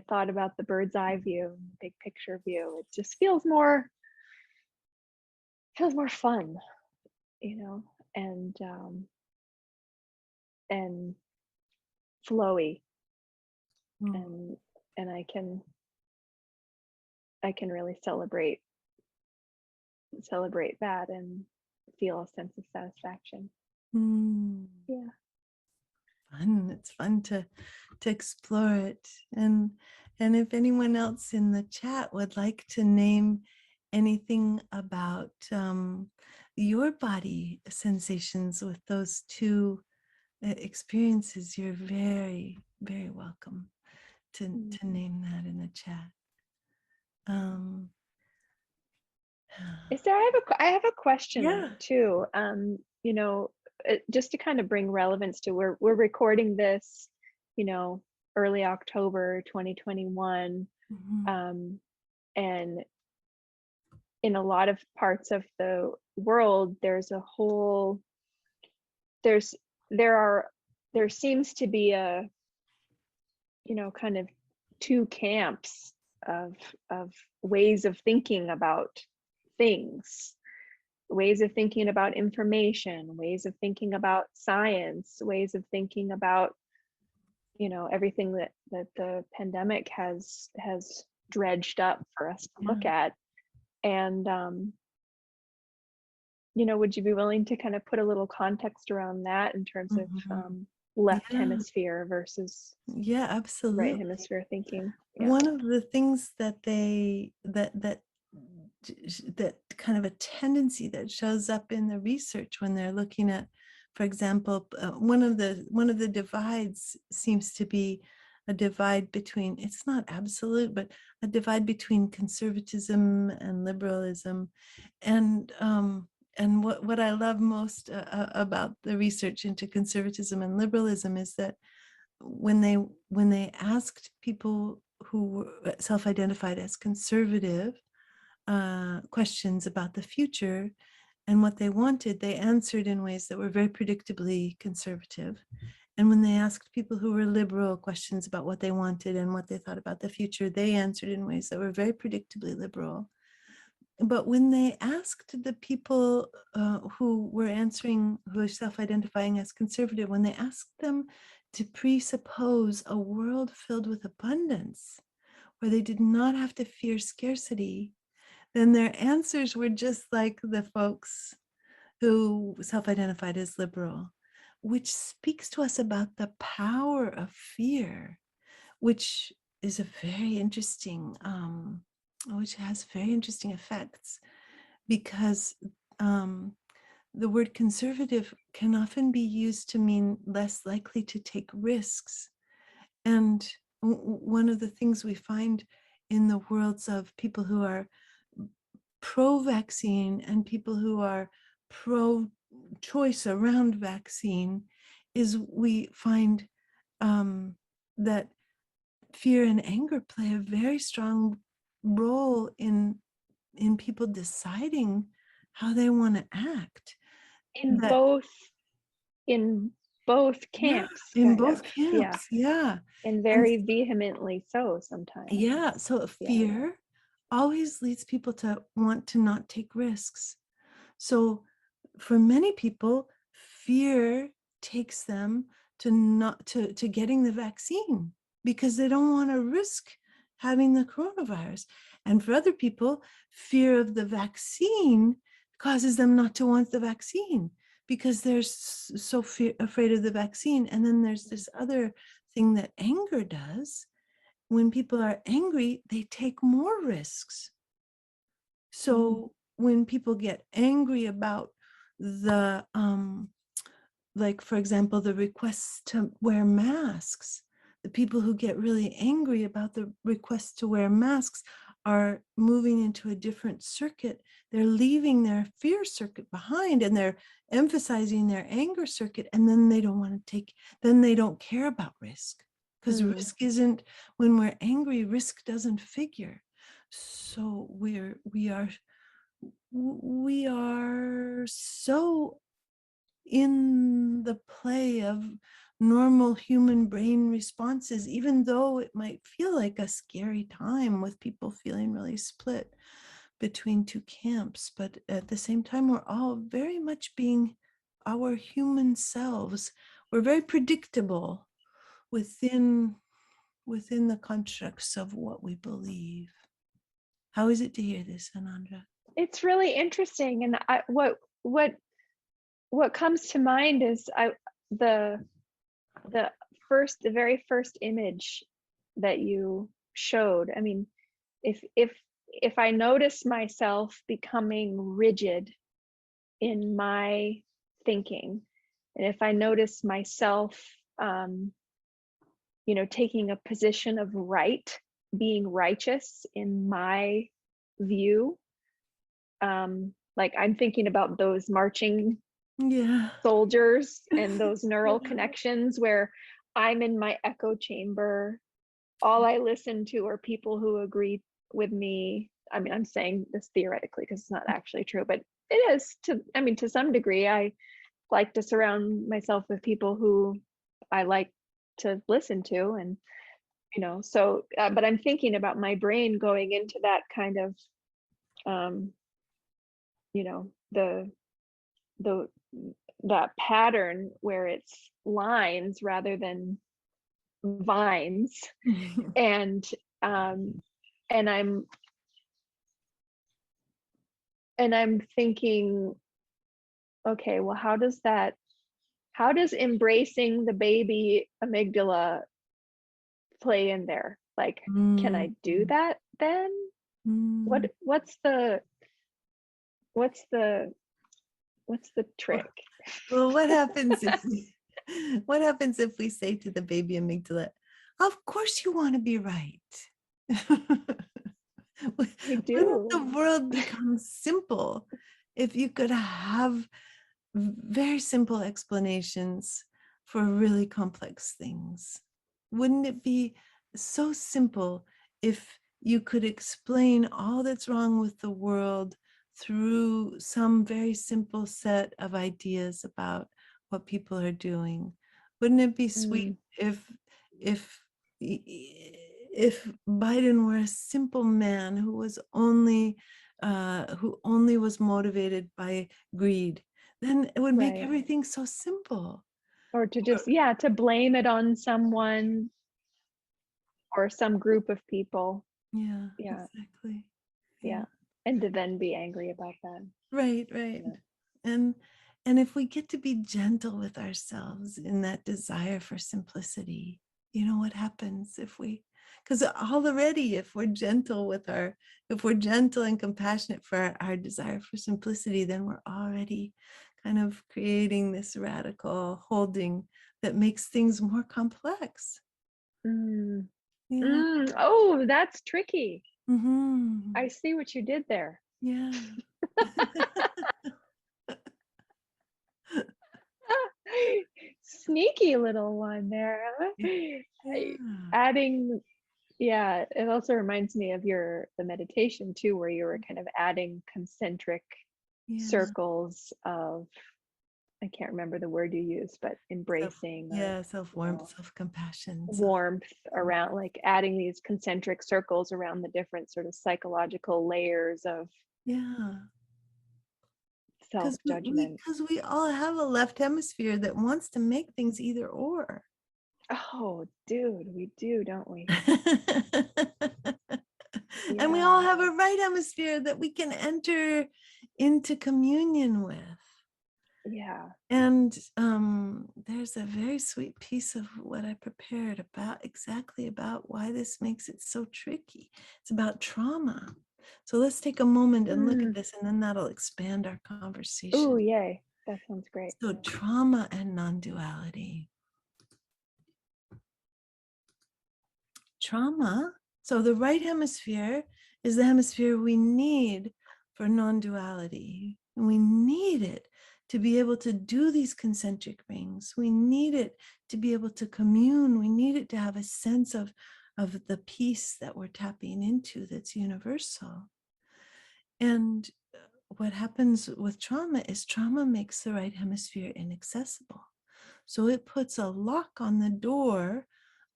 thought about the bird's eye view, big picture view, it just feels more fun, and flowy, and I can really celebrate that and feel a sense of satisfaction. Yeah. Fun. It's fun to explore it. And if anyone else in the chat would like to name anything about your body sensations with those two experiences, you're very, very welcome to name that in the chat. Is there? I have a question too. Just to kind of bring relevance to we're recording this, early October 2021, and in a lot of parts of the world, there seems to be a kind of two camps of ways of thinking about things, ways of thinking about information, ways of thinking about science, ways of thinking about everything that the pandemic has dredged up for us to look at. And would you be willing to kind of put a little context around that in terms of left hemisphere versus absolutely right hemisphere thinking? One of the things that that kind of a tendency that shows up in the research when they're looking at, for example, one of the divides seems to be a divide between, it's not absolute, but a divide between conservatism and liberalism. And what I love most about the research into conservatism and liberalism is that when they asked people who were self-identified as conservative questions about the future and what they wanted, they answered in ways that were very predictably conservative. And when they asked people who were liberal questions about what they wanted and what they thought about the future, they answered in ways that were very predictably liberal. But when they asked the people who were answering, who were self-identifying as conservative, when they asked them to presuppose a world filled with abundance, where they did not have to fear scarcity, then their answers were just like the folks who self-identified as liberal, which speaks to us about the power of fear, which is a very interesting, which has very interesting effects, because the word conservative can often be used to mean less likely to take risks. And one of the things we find in the worlds of people who are pro-vaccine and people who are pro-choice around vaccine is we find that fear and anger play a very strong role in people deciding how they want to act. In both camps. Yeah, in both camps, yeah. And very vehemently so sometimes. Yeah, so fear always leads people to want to not take risks. So for many people, fear takes them to getting the vaccine because they don't want to risk having the coronavirus. And for other people, fear of the vaccine causes them not to want the vaccine because they're so afraid of the vaccine. And then there's this other thing that anger does. When people are angry, they take more risks. So when people get angry about the, like, for example, the requests to wear masks, the people who get really angry about the requests to wear masks are moving into a different circuit. They're leaving their fear circuit behind and they're emphasizing their anger circuit. And then they don't want to take, then they don't care about risk, because risk isn't, when we're angry, risk doesn't figure. So we are so in the play of normal human brain responses, even though it might feel like a scary time with people feeling really split between two camps. But at the same time, we're all very much being our human selves. We're very predictable within the constructs of what we believe. How is it to hear this, Anandra? It's really interesting. And what comes to mind is the very first image that you showed. I mean, if I notice myself becoming rigid in my thinking, and if I notice myself taking a position of right, being righteous in my view, like I'm thinking about those marching soldiers and those neural connections where I'm in my echo chamber. All I listen to are people who agree with me. I mean, I'm saying this theoretically because it's not actually true, but it is to some degree. I like to surround myself with people who I like to listen to, and so but I'm thinking about my brain going into that kind of that pattern where it's lines rather than vines. and I'm thinking, okay, well, how does embracing the baby amygdala play in there? Like, can I do that then? What's the trick? Well, what happens if we say to the baby amygdala, Of course you want to be right. We Wouldn't the do. world become simple if you could have very simple explanations for really complex things? Wouldn't it be so simple if you could explain all that's wrong with the world through some very simple set of ideas about what people are doing? Wouldn't it be sweet if if Biden were a simple man who only was motivated by greed? Then it would make Right. everything so simple. Or to just, to blame it on someone or some group of people. Yeah, Yeah. exactly. Yeah. And to then be angry about that. Right. Yeah. And if we get to be gentle with ourselves in that desire for simplicity, you know what happens because already if we're gentle and compassionate for our desire for simplicity, then we're already kind of creating this radical holding that makes things more complex. Yeah. Oh, that's tricky. Mm-hmm. I see what you did there. Yeah. Sneaky little one there. Huh? Yeah. Adding, it also reminds me of the meditation too, where you were kind of adding concentric circles of, I can't remember the word you used, but embracing self-warmth, self-compassion, warmth around, like adding these concentric circles around the different sort of psychological layers of self-judgment. Because we all have a left hemisphere that wants to make things either or. Oh, dude, we do, don't we? And we all have a right hemisphere that we can enter into communion with. Yeah. And there's a very sweet piece of what I prepared exactly about why this makes it so tricky. It's about trauma. So let's take a moment and look at this, and then that'll expand our conversation. Oh, yay. That sounds great. So trauma and non-duality. Trauma. So the right hemisphere is the hemisphere we need for non-duality. And we need it to be able to do these concentric rings. We need it to be able to commune. We need it to have a sense of the peace that we're tapping into that's universal. And what happens with trauma is trauma makes the right hemisphere inaccessible. So it puts a lock on the door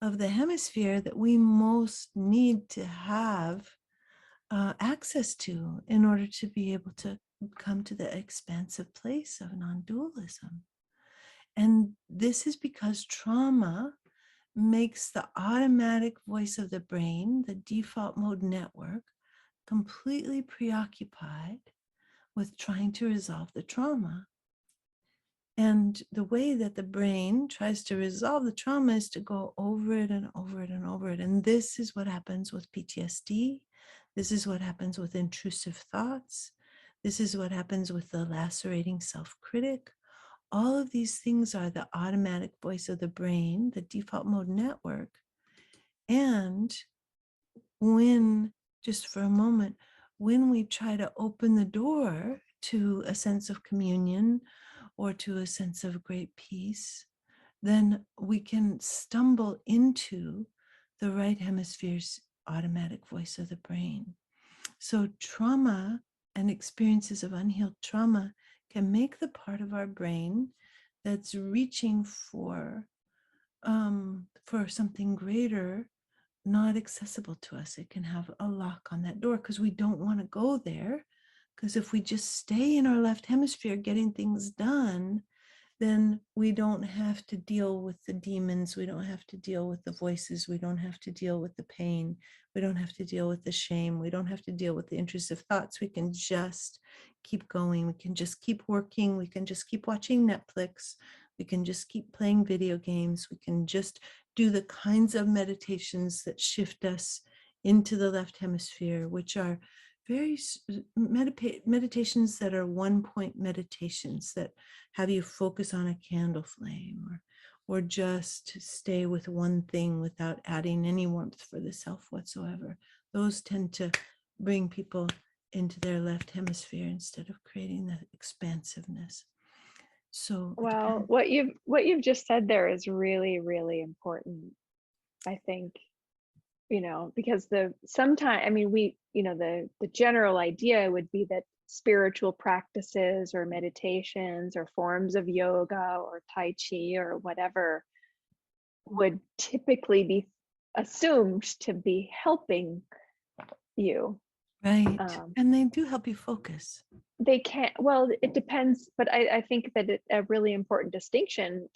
of the hemisphere that we most need to have access to in order to be able to come to the expansive place of non-dualism. And this is because trauma makes the automatic voice of the brain, the default mode network, completely preoccupied with trying to resolve the trauma. And the way that the brain tries to resolve the trauma is to go over it and over it and over it. And this is what happens with PTSD. This is what happens with intrusive thoughts. This is what happens with the lacerating self-critic. All of these things are the automatic voice of the brain, the default mode network. And just for a moment, when we try to open the door to a sense of communion or to a sense of great peace, then we can stumble into the right hemisphere's automatic voice of the brain. So trauma and experiences of unhealed trauma can make the part of our brain that's reaching for something greater not accessible to us. It can have a lock on that door because we don't want to go there. Because if we just stay in our left hemisphere getting things done, then we don't have to deal with the demons. We don't have to deal with the voices. We don't have to deal with the pain. We don't have to deal with the shame. We don't have to deal with the intrusive thoughts. We can just keep going. We can just keep working. We can just keep watching Netflix. We can just keep playing video games. We can just do the kinds of meditations that shift us into the left hemisphere, which are very meditations that are 1-point meditations that have you focus on a candle flame or just stay with one thing without adding any warmth for the self whatsoever. Those tend to bring people into their left hemisphere instead of creating the expansiveness. So well, what you've just said there is really, really important, I think, because sometimes, I mean, the general idea would be that spiritual practices or meditations or forms of yoga or Tai Chi or whatever would typically be assumed to be helping you. right. And they do help you focus. They can't, well, it depends, but I think that a really important distinction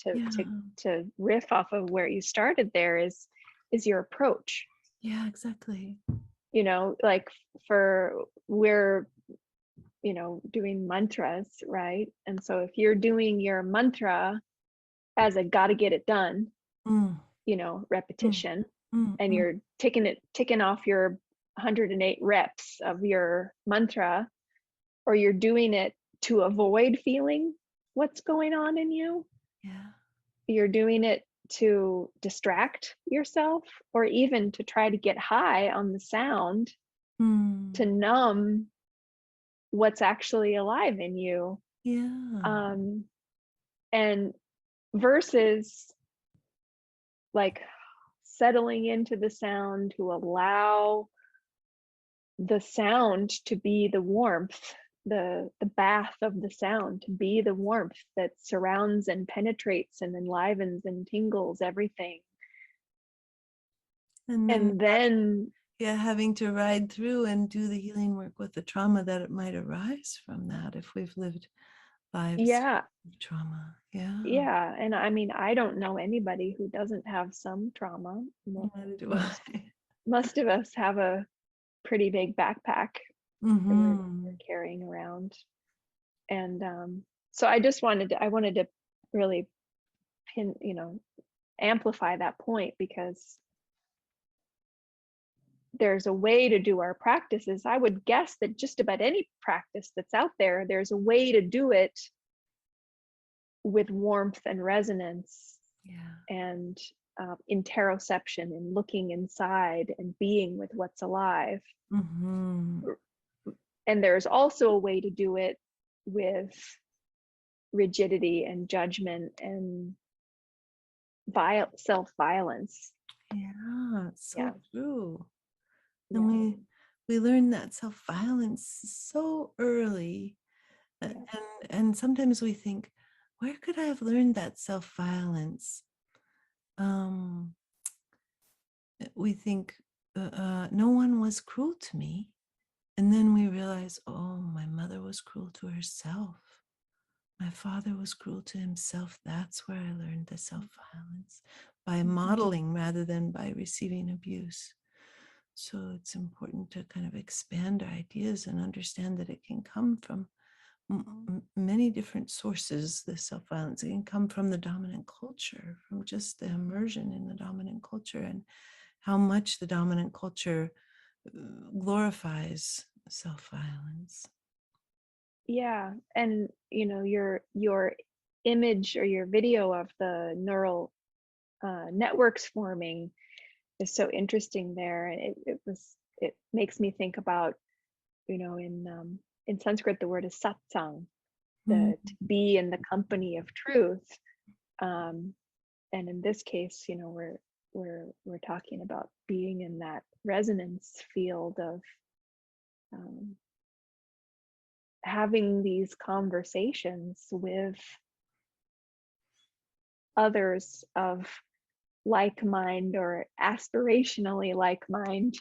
to riff off of where you started there is your approach. Yeah, exactly. Like we're doing mantras, right? And so if you're doing your mantra as a gotta get it done, repetition, and you're ticking off your 108 reps of your mantra, or you're doing it to avoid feeling what's going on in you. Yeah. You're doing it to distract yourself, or even to try to get high on the sound, to numb what's actually alive in you. Yeah. And versus like settling into the sound to allow the sound to be the warmth, the bath of the sound to be the warmth that surrounds and penetrates and enlivens and tingles everything. And then having to ride through and do the healing work with the trauma that it might arise from that, if we've lived lives of trauma. Yeah. And I mean, I don't know anybody who doesn't have some trauma. Most of us have a pretty big backpack that we're carrying around. And so I wanted to really amplify that point, because there's a way to do our practices. I would guess that just about any practice that's out there, there's a way to do it with warmth and resonance, and interoception, and looking inside and being with what's alive. And there's also a way to do it with rigidity and judgment and self-violence. Yeah, it's so true. And we learn that self-violence so early. And sometimes we think, where could I have learned that self-violence? We think no one was cruel to me. And then we realize, oh, my mother was cruel to herself. My father was cruel to himself. That's where I learned the self-violence, by modeling rather than by receiving abuse. So it's important to kind of expand our ideas and understand that it can come from many different sources. The self-violence, it can come from the dominant culture, from just the immersion in the dominant culture, and how much the dominant culture glorifies self-violence. Yeah. And your image or your video of the neural networks forming is so interesting there. And it makes me think about, in Sanskrit, the word is satsang, to be in the company of truth. And in this case, we're talking about being in that resonance field of having these conversations with others of like mind, or aspirationally like mind,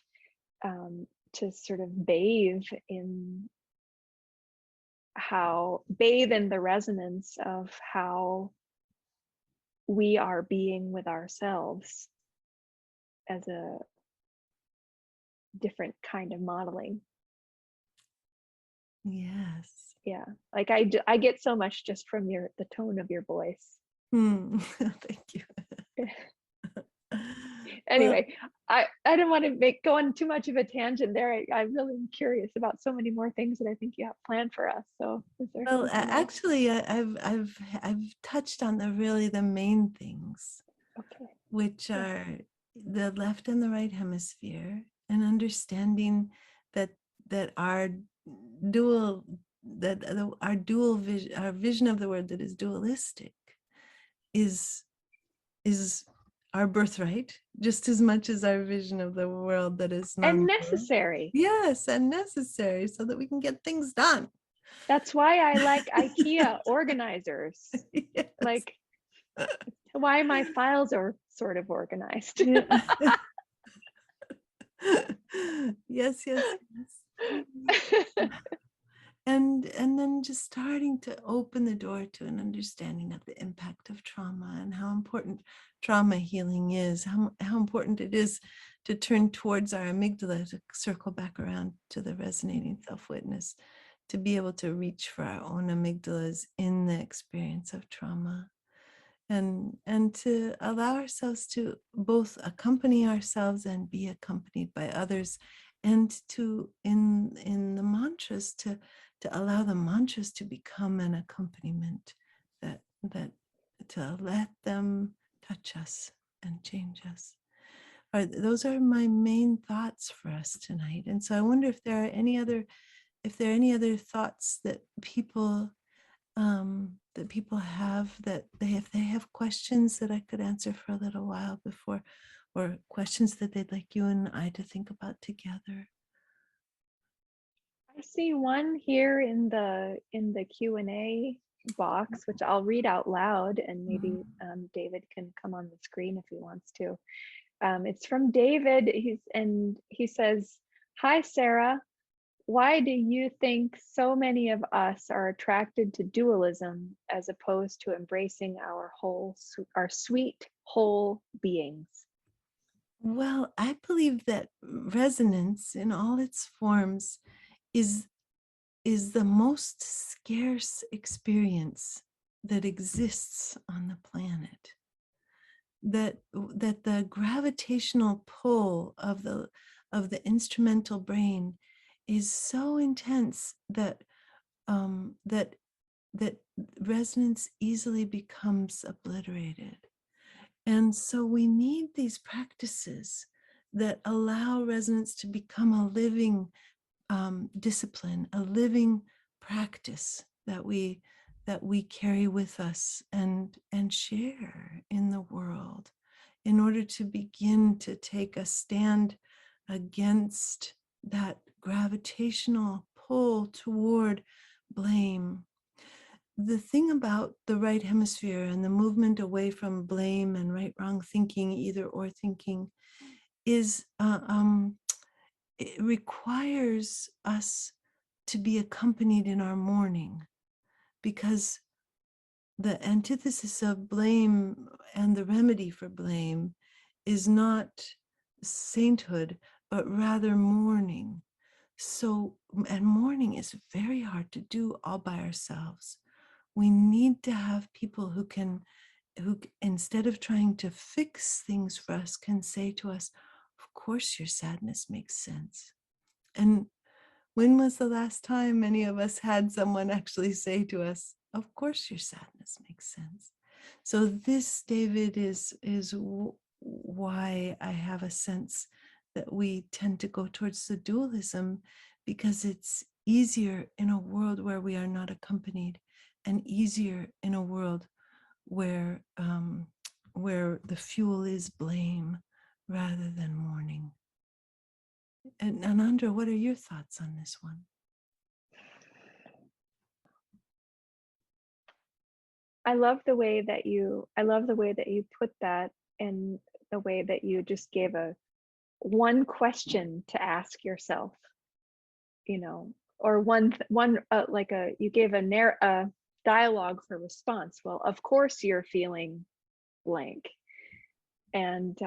to sort of bathe in the resonance of how we are being with ourselves, as a different kind of modeling. Yes. Yeah. Like I get so much just from the tone of your voice. Thank you. Anyway, I didn't want to go on too much of a tangent there. I really am curious about so many more things that I think you have planned for us. So is there Well, something else? actually, I've touched on the main things, Okay. which are the left and the right hemisphere, and understanding that our vision of the world that is dualistic is our birthright just as much as our vision of the world that is And non-dual. necessary. Yes, and necessary so that we can get things done. That's why I like IKEA organizers. Yes. Like why my files are sort of organized. Yeah. Yes. And then just starting to open the door to an understanding of the impact of trauma and how important trauma healing is, how important it is to turn towards our amygdala, to circle back around to the resonating self-witness, to be able to reach for our own amygdalas in the experience of trauma. And to allow ourselves to both accompany ourselves and be accompanied by others, and to in the mantras to allow the mantras to become an accompaniment, that to let them touch us and change us. Those are my main thoughts for us tonight. And so I wonder if there are any other thoughts that people have, that if they have questions that I could answer for a little while before, or questions that they'd like you and I to think about together. I see one here in the Q&A box, which I'll read out loud, and maybe David can come on the screen if he wants to. It's from David. He says, "Hi Sarah, why do you think so many of us are attracted to dualism as opposed to embracing our sweet whole beings?" Well, I believe that resonance in all its forms is the most scarce experience that exists on the planet. That the gravitational pull of the instrumental brain is so intense that that resonance easily becomes obliterated. And so we need these practices that allow resonance to become a living discipline, a living practice that we carry with us and share in the world, in order to begin to take a stand against that gravitational pull toward blame. The thing about the right hemisphere and the movement away from blame and right wrong thinking, either or thinking, is it requires us to be accompanied in our mourning, because the antithesis of blame and the remedy for blame is not sainthood, but rather mourning. So, and mourning is very hard to do all by ourselves. We need to have people who instead of trying to fix things for us, can say to us, "Of course your sadness makes sense." And when was the last time any of us had someone actually say to us, "Of course your sadness makes sense"? So this, David, is why I have a sense that we tend to go towards the dualism, because it's easier in a world where we are not accompanied, and easier in a world where the fuel is blame rather than mourning. And Anandra, what are your thoughts on this one? I love the way that you put that, and the way that you just gave one question to ask yourself, or you gave a dialogue for response. Well, of course you're feeling blank, and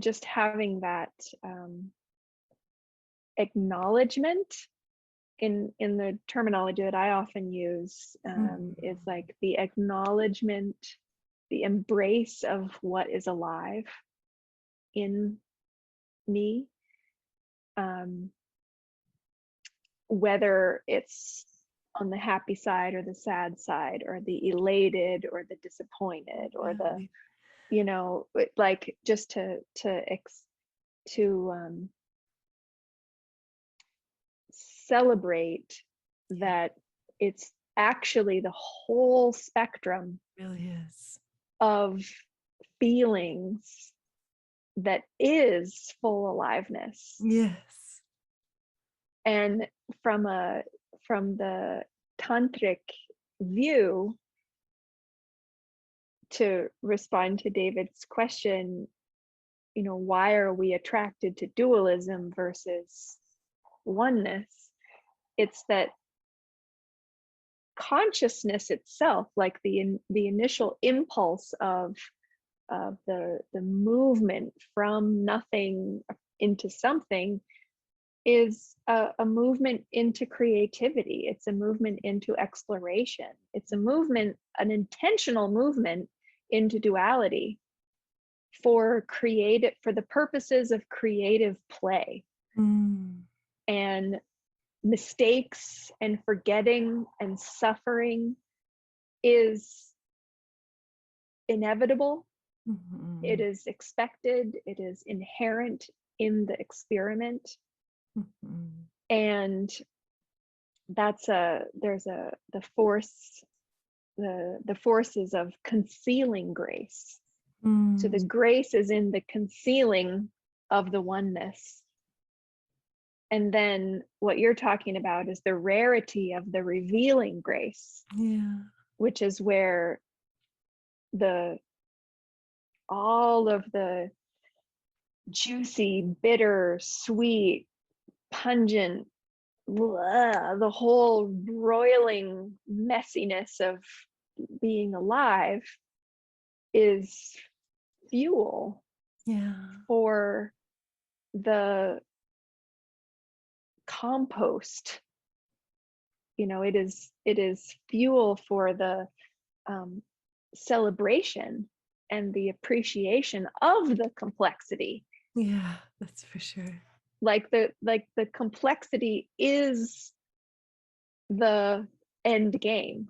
just having that acknowledgement in the terminology that I often use is like the acknowledgement embrace of what is alive in me, whether it's on the happy side or the sad side, or the elated or the disappointed, or the, you know, like just to celebrate that it's actually the whole spectrum, really is, of feelings that is full aliveness. Yes. And from the tantric view, to respond to David's question, you know, why are we attracted to dualism versus oneness? It's that consciousness itself, like the initial impulse of the movement from nothing into something, is a movement into creativity. It's a movement into exploration. It's a movement, an intentional movement into duality for the purposes of creative play. And mistakes and forgetting and suffering is inevitable. It is expected. It is inherent in the experiment. And there's the forces of concealing grace. So the grace is in the concealing of the oneness. And then what you're talking about is the rarity of the revealing grace, which is where all of the juicy, bitter, sweet, pungent, the whole roiling messiness of being alive is fuel for the compost. You know, it is fuel for the celebration and the appreciation of the complexity. Yeah, that's for sure. Like the complexity is the end game.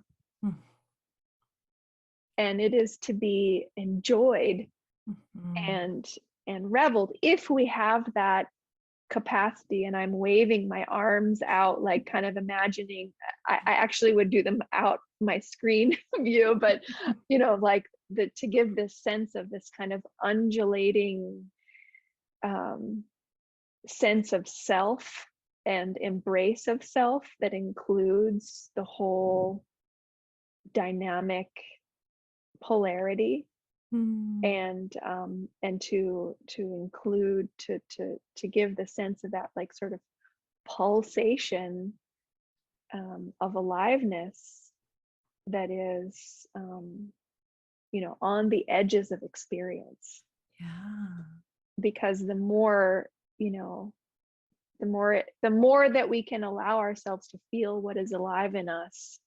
And it is to be enjoyed and reveled if we have that capacity. And I'm waving my arms out, like kind of imagining, I actually would do them out my screen view, but you know, like to give this sense of this kind of undulating sense of self and embrace of self that includes the whole dynamic polarity, and to include, to give the sense of that like sort of pulsation of aliveness that is you know, on the edges of experience. Because the more, you know, the more that we can allow ourselves to feel what is alive in us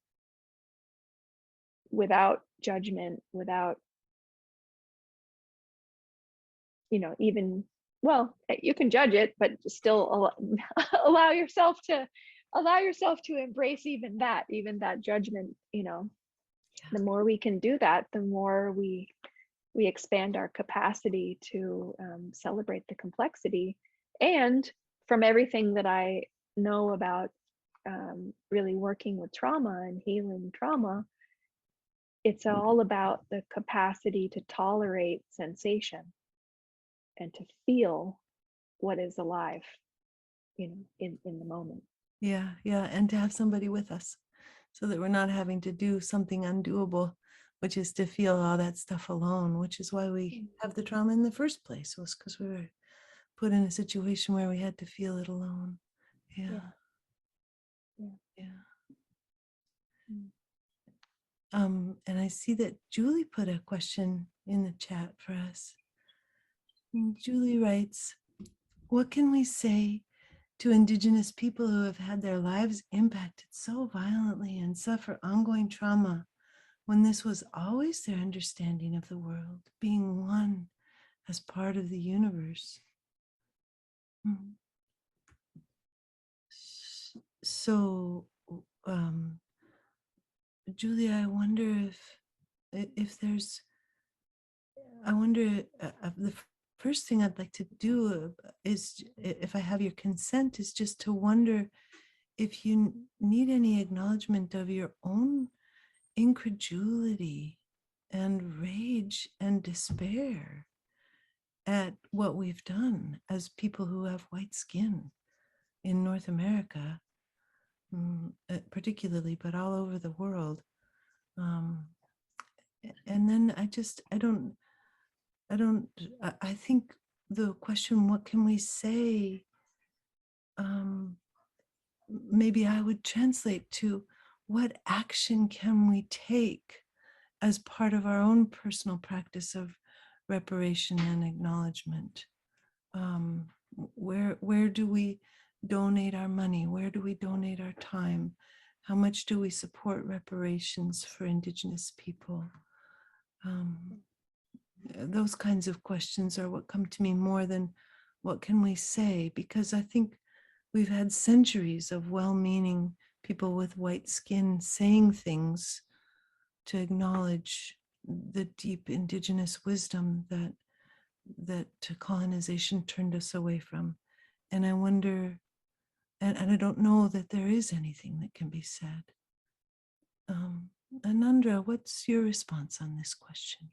without judgment, without, you know, even, well, you can judge it, but still allow yourself to embrace even that judgment, you know. The more we can do that, the more we expand our capacity to celebrate the complexity. And from everything that I know about really working with trauma and healing trauma, it's all about the capacity to tolerate sensation and to feel what is alive, you know, in the moment. And to have somebody with us, so that we're not having to do something undoable, which is to feel all that stuff alone, which is why we have the trauma in the first place, was because we were put in a situation where we had to feel it alone. And I see that Julie put a question in the chat for us. And Julie writes, what can we say to Indigenous people who have had their lives impacted so violently and suffer ongoing trauma when this was always their understanding of the world, being one as part of the universe. So, Julia, I wonder if there's, I wonder, the first thing I'd like to do is, if I have your consent, is just to wonder if you need any acknowledgement of your own incredulity and rage and despair at what we've done as people who have white skin in North America, particularly, but all over the world. And then I think the question, what can we say? Maybe I would translate to, what action can we take as part of our own personal practice of reparation and acknowledgement? Where do we donate our money? Where do we donate our time? How much do we support reparations for Indigenous people? Those kinds of questions are what come to me more than what can we say, because I think we've had centuries of well-meaning people with white skin saying things to acknowledge the deep Indigenous wisdom that colonization turned us away from. And I wonder, and I don't know that there is anything that can be said. Anandra, what's your response on this question?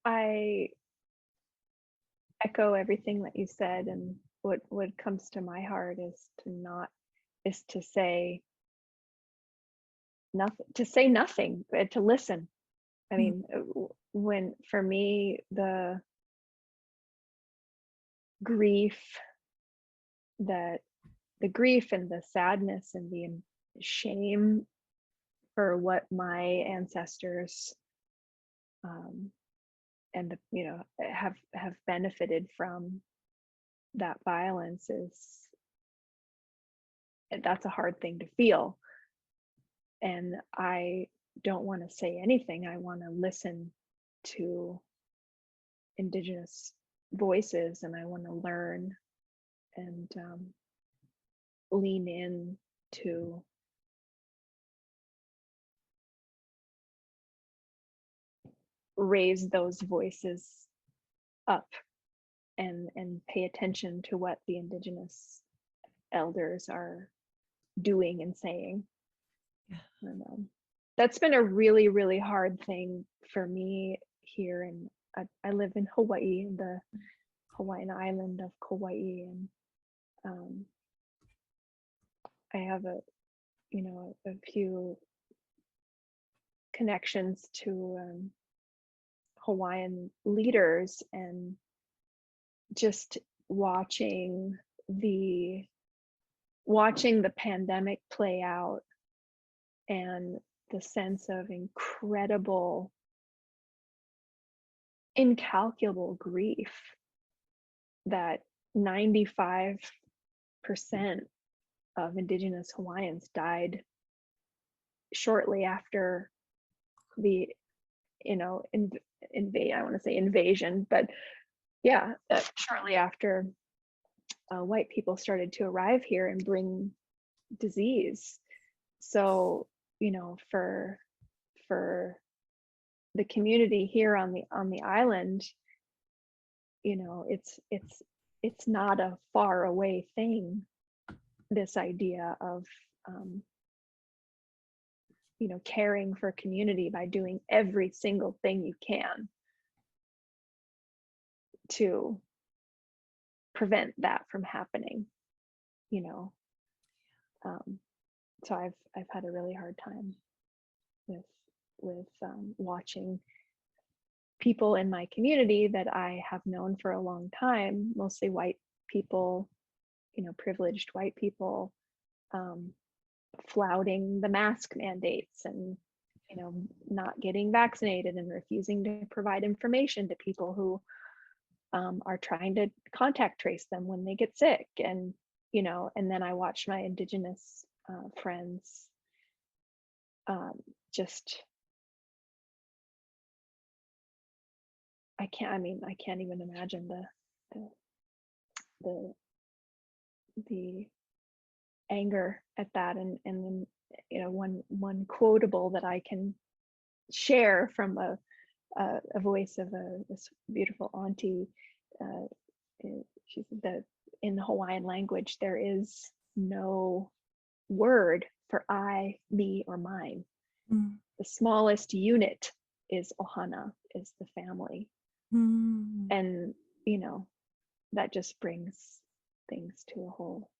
I echo everything that you said, and what comes to my heart is to say nothing, to listen. I mean, when, for me, the grief and the sadness and the shame for what my ancestors and have benefited from that violence, that's a hard thing to feel. And I don't want to say anything. I want to listen to Indigenous voices, and I want to learn and lean in to raise those voices up and pay attention to what the Indigenous elders are doing and saying. Yeah. And, that's been a really, really hard thing for me here. And I live in Hawaii, in the Hawaiian island of Kauai, and I have a few connections to Hawaiian leaders, and just watching the pandemic play out, and the sense of incalculable grief that 95% of Indigenous Hawaiians died shortly after the I want to say invasion, but yeah, shortly after white people started to arrive here and bring disease. So, for the community here on the island, it's not a far away thing, this idea of caring for community by doing every single thing you can to prevent that from happening. So I've had a really hard time with watching people in my community that I have known for a long time, mostly white people, privileged white people, flouting the mask mandates and not getting vaccinated and refusing to provide information to people who are trying to contact trace them when they get sick. And and then I watched my Indigenous friends just, I can't even imagine the anger at that. And then, one quotable that I can share from a voice of this beautiful auntie. She said that in the Hawaiian language, there is no word for I, me, or mine. The smallest unit is ohana, is the family. And, that just brings things to a whole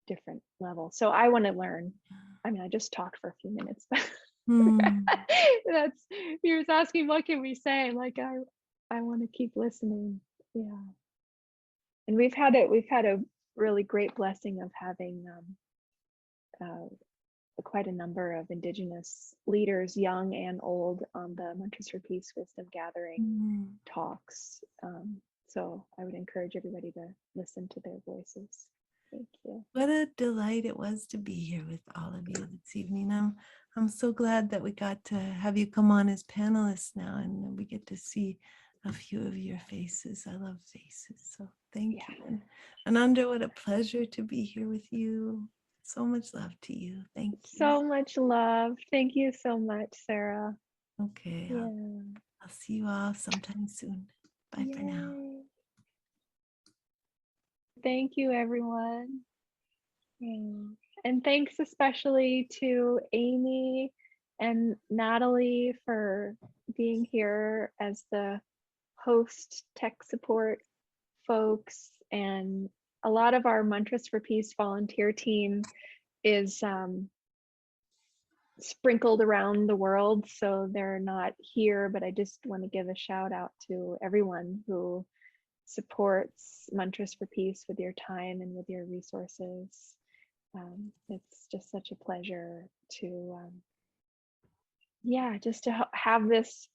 different level. So I want to learn. I mean, I just talked for a few minutes, but you're asking what can we say? Like, I want to keep listening. Yeah. And we've had a really great blessing of having quite a number of Indigenous leaders, young and old, on the Mantras for Peace Wisdom Gathering talks. So I would encourage everybody to listen to their voices. Thank you. What a delight it was to be here with all of you this evening. I'm so glad that we got to have you come on as panelists now, and we get to see a few of your faces. I love faces, so thank you. And Ananda, what a pleasure to be here with you. So much love to you. Thank you. So much love. Thank you so much, Sarah. Okay. I'll see you all sometime soon. Bye for now. Thank you, everyone. And thanks especially to Amy and Natalie for being here as the host tech support folks. And a lot of our Mantras for Peace volunteer team is sprinkled around the world, so they're not here, but I just want to give a shout out to everyone who supports Mantras for Peace with your time and with your resources. It's just such a pleasure to just to have this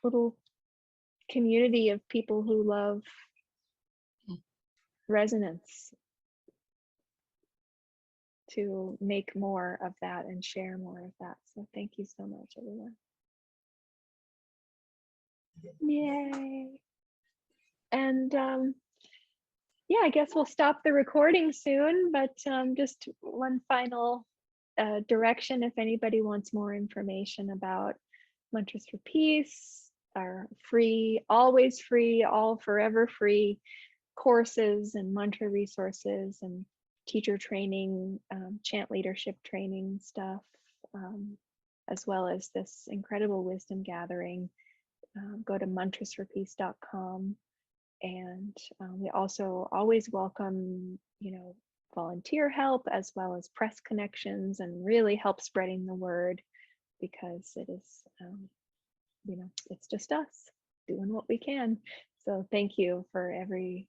little community of people who love resonance, to make more of that and share more of that. So thank you so much, everyone. Yay. And I guess we'll stop the recording soon, but just one final direction. If anybody wants more information about Mantras for Peace, our free, always free, all forever free courses and mantra resources and teacher training, chant leadership training stuff, as well as this incredible wisdom gathering, go to mantrasforpeace.com. And we also always welcome, volunteer help as well as press connections, and really help spreading the word, because it is, it's just us doing what we can. So thank you for every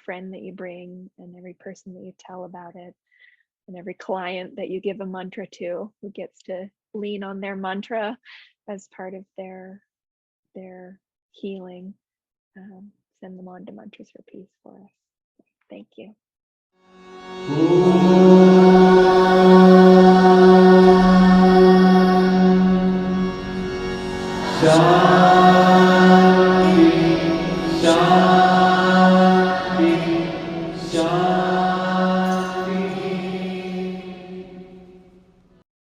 friend that you bring, and every person that you tell about it, and every client that you give a mantra to, who gets to lean on their mantra as part of their healing. Send them on to Mantras for Peace for us. Thank you.